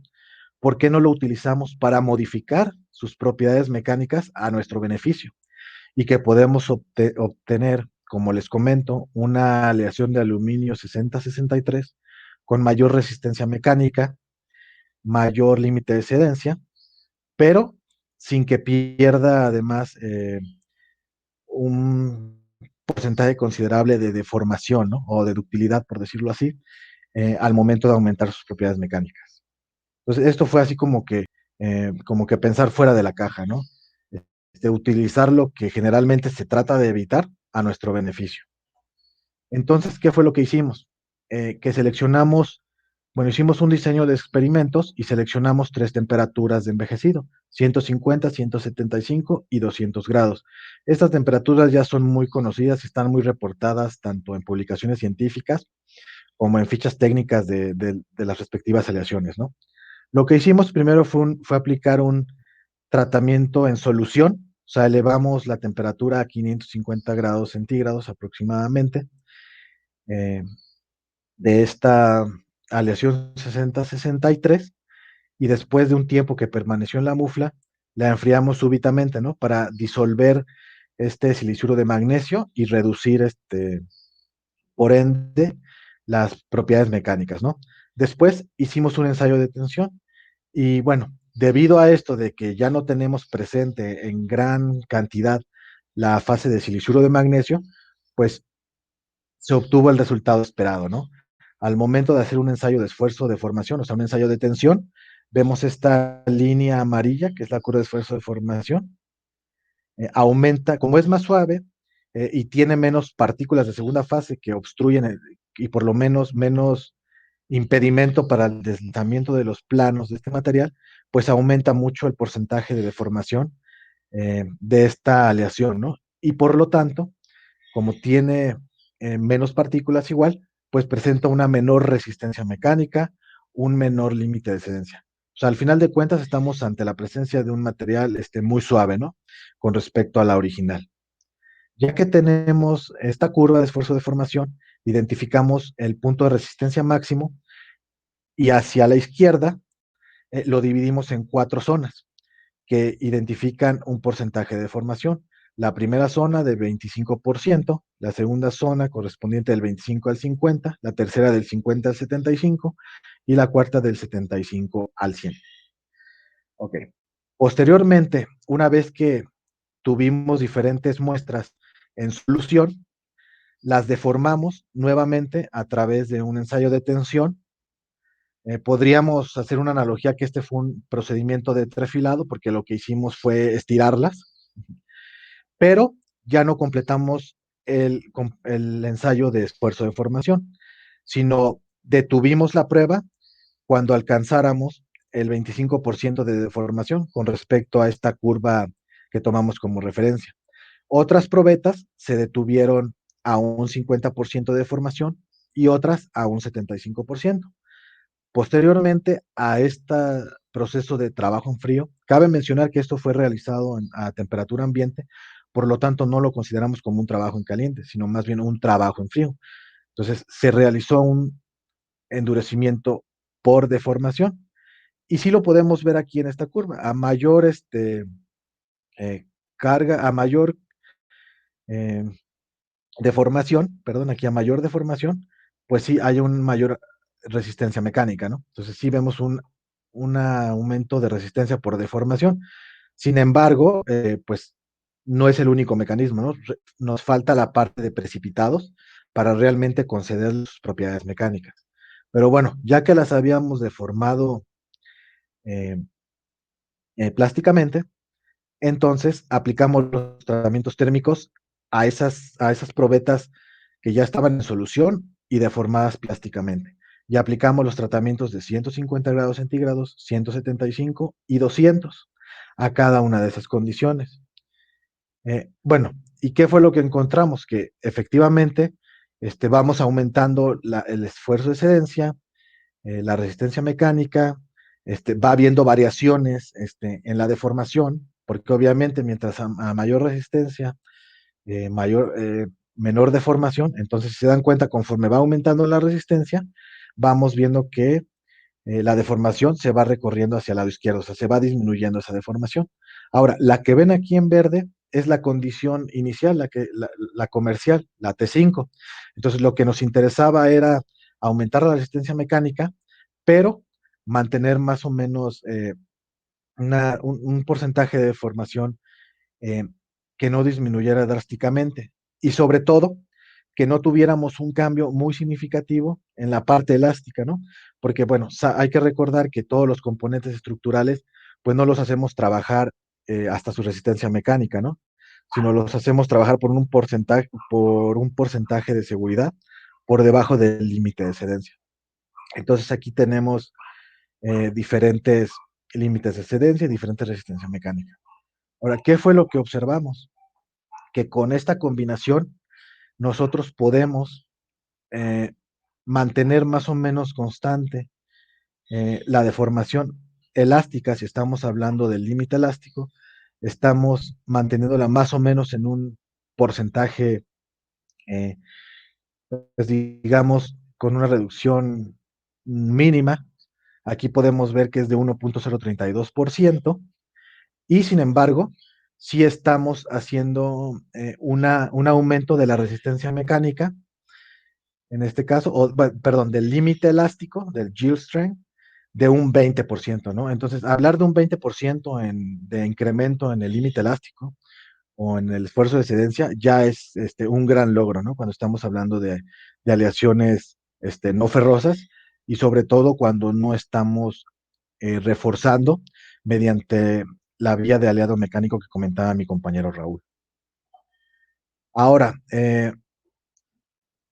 ¿Por qué no lo utilizamos para modificar sus propiedades mecánicas a nuestro beneficio? Y que podemos obtener, como les comento, una aleación de aluminio 6063 con mayor resistencia mecánica, mayor límite de sedencia, pero sin que pierda además un porcentaje considerable de deformación, ¿no? O de ductilidad, por decirlo así, al momento de aumentar sus propiedades mecánicas. Entonces, esto fue así como que pensar fuera de la caja, ¿no? Utilizar lo que generalmente se trata de evitar a nuestro beneficio. Entonces, ¿qué fue lo que hicimos? Que seleccionamos, bueno, hicimos un diseño de experimentos y seleccionamos tres temperaturas de envejecido, 150, 175 y 200 grados. Estas temperaturas ya son muy conocidas y están muy reportadas tanto en publicaciones científicas como en fichas técnicas de las respectivas aleaciones, ¿no? Lo que hicimos primero fue aplicar un tratamiento en solución, o sea, elevamos la temperatura a 550 grados centígrados aproximadamente. Eh, de esta aleación 60-63 y después de un tiempo que permaneció en la mufla, la enfriamos súbitamente, ¿no? Para disolver este silicuro de magnesio y reducir por ende, las propiedades mecánicas, ¿no? Después hicimos un ensayo de tensión y bueno, debido a esto de que ya no tenemos presente en gran cantidad la fase de silicuro de magnesio, pues se obtuvo el resultado esperado, ¿no? Al momento de hacer un ensayo de esfuerzo de formación, o sea, un ensayo de tensión, vemos esta línea amarilla, que es la curva de esfuerzo de formación, aumenta, como es más suave y tiene menos partículas de segunda fase que obstruyen y por lo menos impedimento para el deslizamiento de los planos de este material, pues aumenta mucho el porcentaje de deformación de esta aleación, ¿no? Y por lo tanto, como tiene menos partículas igual, pues presenta una menor resistencia mecánica, un menor límite de excedencia. O sea, al final de cuentas estamos ante la presencia de un material muy suave, ¿no? Con respecto a la original. Ya que tenemos esta curva de esfuerzo de formación, identificamos el punto de resistencia máximo y hacia la izquierda lo dividimos en 4 zonas que identifican un porcentaje de deformación. La primera zona de 25%, la segunda zona correspondiente del 25 al 50, la tercera del 50 al 75 y la cuarta del 75 al 100. Ok. Posteriormente, una vez que tuvimos diferentes muestras en solución, las deformamos nuevamente a través de un ensayo de tensión. Podríamos hacer una analogía que este fue un procedimiento de trefilado porque lo que hicimos fue estirarlas, pero ya no completamos el ensayo de esfuerzo de formación, sino detuvimos la prueba cuando alcanzáramos el 25% de deformación con respecto a esta curva que tomamos como referencia. Otras probetas se detuvieron a un 50% de deformación y otras a un 75%. Posteriormente a este proceso de trabajo en frío, cabe mencionar que esto fue realizado a temperatura ambiente, por lo tanto no lo consideramos como un trabajo en caliente, sino más bien un trabajo en frío. Entonces se realizó un endurecimiento por deformación y sí lo podemos ver aquí en esta curva. A mayor eh, carga, a mayor eh, deformación, perdón, aquí a mayor deformación, pues sí hay una mayor resistencia mecánica, ¿no? Entonces sí vemos un aumento de resistencia por deformación. Sin embargo, pues no es el único mecanismo, ¿no? Nos falta la parte de precipitados para realmente conceder sus propiedades mecánicas. Pero bueno, ya que las habíamos deformado eh, plásticamente, entonces aplicamos los tratamientos térmicos a esas probetas que ya estaban en solución y deformadas plásticamente. Y aplicamos los tratamientos de 150 grados centígrados, 175 y 200 a cada una de esas condiciones. Bueno, ¿y qué fue lo que encontramos? Que efectivamente vamos aumentando el esfuerzo de excedencia, la resistencia mecánica, va habiendo variaciones en la deformación, porque obviamente mientras a mayor resistencia, menor deformación, entonces si se dan cuenta, conforme va aumentando la resistencia, vamos viendo que la deformación se va recorriendo hacia el lado izquierdo, o sea, se va disminuyendo esa deformación. Ahora, la que ven aquí en verde es la condición inicial, la comercial, la T5. Entonces, lo que nos interesaba era aumentar la resistencia mecánica, pero mantener más o menos un porcentaje de deformación eh, que no disminuyera drásticamente y sobre todo que no tuviéramos un cambio muy significativo en la parte elástica, ¿no? Porque, bueno, hay que recordar que todos los componentes estructurales, pues no los hacemos trabajar hasta su resistencia mecánica, ¿no? Sino los hacemos trabajar por un porcentaje de seguridad por debajo del límite de excedencia. Entonces aquí tenemos diferentes límites de excedencia y diferentes resistencia mecánica. Ahora, ¿qué fue lo que observamos? Que con esta combinación nosotros podemos eh, mantener más o menos constante la deformación elástica, si estamos hablando del límite elástico, estamos manteniéndola más o menos en un porcentaje, eh, pues digamos, con una reducción. mínima. Aquí podemos ver que es de 1.032%, y sin embargo, sí estamos haciendo un aumento de la resistencia mecánica, en este caso, perdón, del límite elástico, del yield strength, de un 20%, ¿no? Entonces, hablar de un 20% de incremento en el límite elástico o en el esfuerzo de excedencia ya es un gran logro, ¿no? Cuando estamos hablando de aleaciones no ferrosas, y sobre todo cuando no estamos reforzando mediante la vía de aliado mecánico que comentaba mi compañero Raúl. Ahora,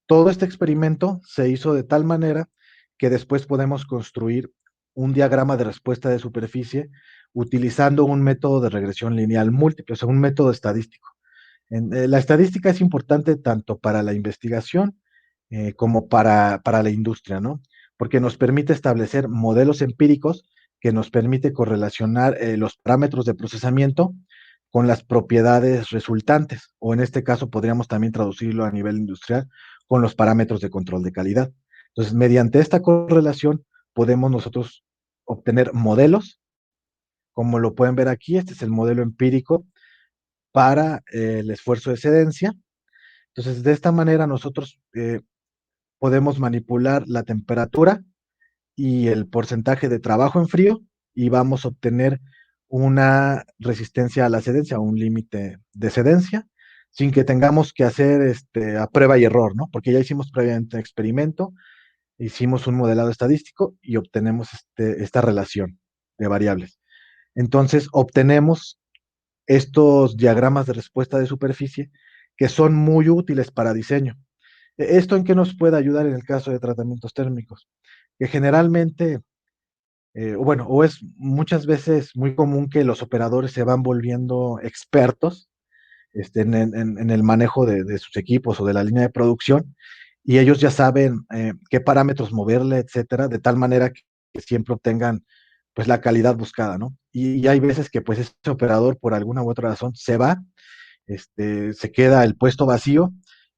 todo este experimento se hizo de tal manera que después podemos construir un diagrama de respuesta de superficie utilizando un método de regresión lineal múltiple, o sea, un método estadístico. La estadística es importante tanto para la investigación como para la industria, ¿no? Porque nos permite establecer modelos empíricos que nos permite correlacionar los parámetros de procesamiento con las propiedades resultantes, o en este caso podríamos también traducirlo a nivel industrial con los parámetros de control de calidad. Entonces, mediante esta correlación podemos nosotros obtener modelos, como lo pueden ver aquí. Este es el modelo empírico para el esfuerzo de excedencia. Entonces, de esta manera nosotros podemos manipular la temperatura y el porcentaje de trabajo en frío, y vamos a obtener una resistencia a la excedencia, un límite de excedencia, sin que tengamos que hacer a prueba y error, ¿no? Porque ya hicimos previamente un experimento, hicimos un modelado estadístico y obtenemos esta relación de variables. Entonces, obtenemos estos diagramas de respuesta de superficie que son muy útiles para diseño. ¿Esto en qué nos puede ayudar en el caso de tratamientos térmicos? Que generalmente, bueno, o es muchas veces muy común que los operadores se van volviendo expertos en el manejo de sus equipos o de la línea de producción, y ellos ya saben qué parámetros moverle, etcétera, de tal manera que siempre obtengan pues la calidad buscada, ¿no? Y hay veces que pues este operador por alguna u otra razón se va, se queda el puesto vacío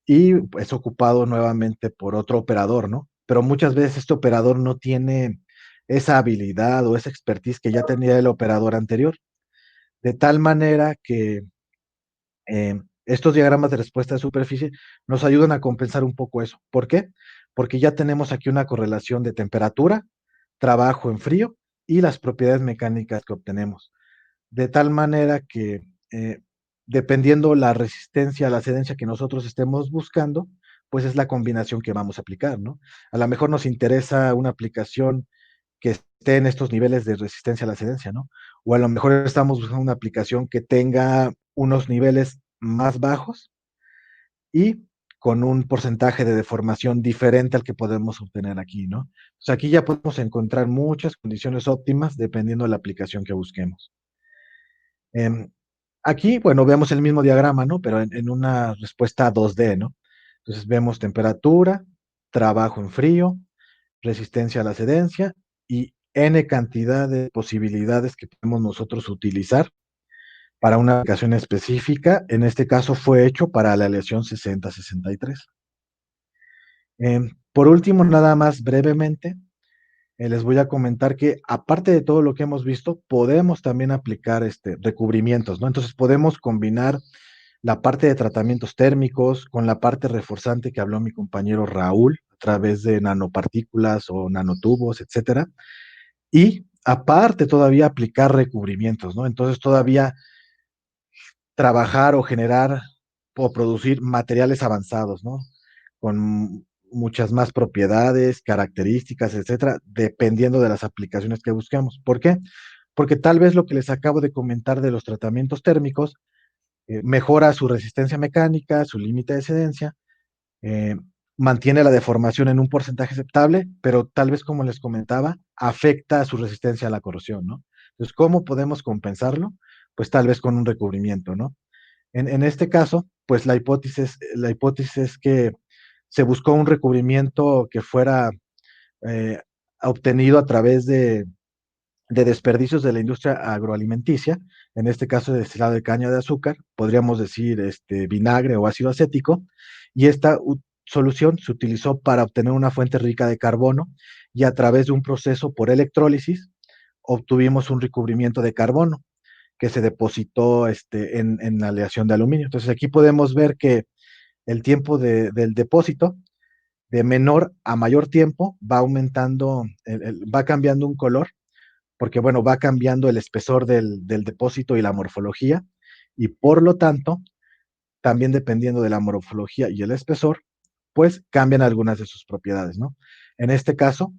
y es ocupado nuevamente por otro operador, ¿no? Pero muchas veces este operador no tiene esa habilidad o esa expertise que ya tenía el operador anterior, de tal manera que estos diagramas de respuesta de superficie nos ayudan a compensar un poco eso. ¿Por qué? Porque ya tenemos aquí una correlación de temperatura, trabajo en frío y las propiedades mecánicas que obtenemos. De tal manera que, dependiendo la resistencia a la excedencia que nosotros estemos buscando, pues es la combinación que vamos a aplicar, ¿no? A lo mejor nos interesa una aplicación que esté en estos niveles de resistencia a la excedencia, ¿no? O a lo mejor estamos buscando una aplicación que tenga unos niveles más bajos y con un porcentaje de deformación diferente al que podemos obtener aquí, ¿no? O sea, aquí ya podemos encontrar muchas condiciones óptimas dependiendo de la aplicación que busquemos. Em, Aquí, bueno, vemos el mismo diagrama, ¿no? Pero en una respuesta 2D, ¿no? Entonces vemos temperatura, trabajo en frío, resistencia a la excedencia y N cantidad de posibilidades que podemos nosotros utilizar para una aplicación específica. En este caso fue hecho para la aleación 6063. Por último, nada más brevemente, les voy a comentar que aparte de todo lo que hemos visto, podemos también aplicar recubrimientos, ¿no? Entonces podemos combinar la parte de tratamientos térmicos con la parte reforzante que habló mi compañero Raúl a través de nanopartículas o nanotubos, etcétera. Y aparte todavía aplicar recubrimientos, ¿no? Entonces todavía trabajar o generar o producir materiales avanzados, ¿no? Con muchas más propiedades, características, etcétera, dependiendo de las aplicaciones que busquemos. ¿Por qué? Porque tal vez lo que les acabo de comentar de los tratamientos térmicos mejora su resistencia mecánica, su límite de excedencia, eh, mantiene la deformación en un porcentaje aceptable, pero tal vez, como les comentaba, afecta su resistencia a la corrosión, ¿no? Entonces, ¿cómo podemos compensarlo? Pues tal vez con un recubrimiento, ¿no? En este caso, pues la hipótesis es que se buscó un recubrimiento que fuera eh, obtenido a través de desperdicios de la industria agroalimenticia, en este caso de destilado de caña de azúcar, podríamos decir vinagre o ácido acético, y esta solución se utilizó para obtener una fuente rica de carbono y a través de un proceso por electrólisis obtuvimos un recubrimiento de carbono que se depositó en la aleación de aluminio. Entonces aquí podemos ver que el tiempo del depósito, de menor a mayor tiempo, va aumentando, va cambiando un color, porque bueno, va cambiando el espesor del depósito y la morfología, y por lo tanto, también dependiendo de la morfología y el espesor, pues cambian algunas de sus propiedades, ¿no? En este caso,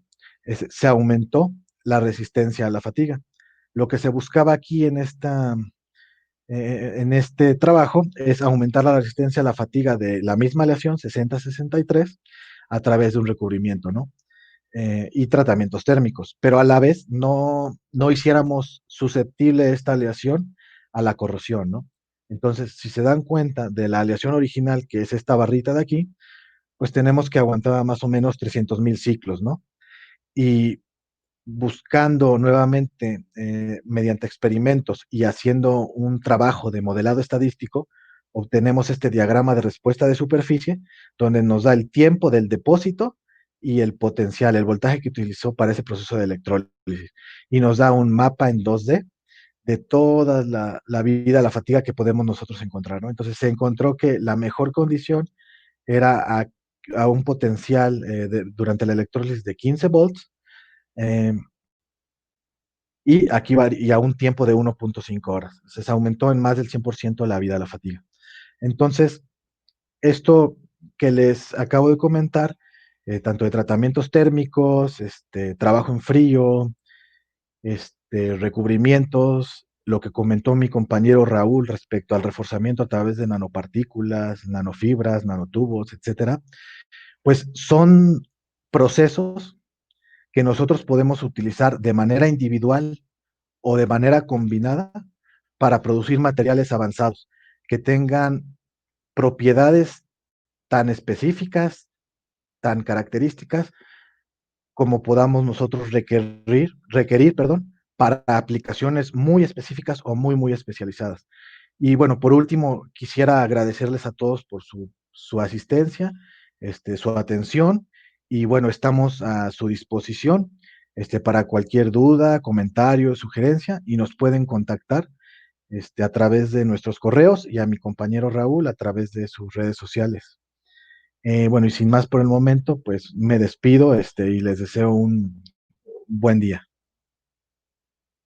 se aumentó la resistencia a la fatiga. Lo que se buscaba aquí en este trabajo es aumentar la resistencia a la fatiga de la misma aleación 60-63 a través de un recubrimiento, ¿no? Y tratamientos térmicos, pero a la vez no hiciéramos susceptible esta aleación a la corrosión, ¿no? Entonces, si se dan cuenta de la aleación original, que es esta barrita de aquí, pues tenemos que aguantar más o menos 300,000 ciclos, ¿no? Y buscando nuevamente, mediante experimentos y haciendo un trabajo de modelado estadístico, obtenemos este diagrama de respuesta de superficie, donde nos da el tiempo del depósito y el potencial, el voltaje que utilizó para ese proceso de electrólisis. Y nos da un mapa en 2D de toda la vida, la fatiga que podemos nosotros encontrar, ¿no? Entonces se encontró que la mejor condición era a un potencial durante la electrólisis de 15 volts, eh, y a un tiempo de 1.5 horas. Se aumentó en más del 100% la vida de la fatiga. Entonces, esto que les acabo de comentar, tanto de tratamientos térmicos, trabajo en frío, recubrimientos, lo que comentó mi compañero Raúl respecto al reforzamiento a través de nanopartículas, nanofibras, nanotubos, etcétera, pues son procesos que nosotros podemos utilizar de manera individual o de manera combinada para producir materiales avanzados que tengan propiedades tan específicas, tan características, como podamos nosotros requerir, perdón, para aplicaciones muy específicas o muy especializadas. Y bueno, por último, quisiera agradecerles a todos por su asistencia, su atención, y bueno, estamos a su disposición, para cualquier duda, comentario, sugerencia, y nos pueden contactar, a través de nuestros correos, y a mi compañero Raúl a través de sus redes sociales. Bueno, y sin más por el momento, pues me despido, y les deseo un buen día.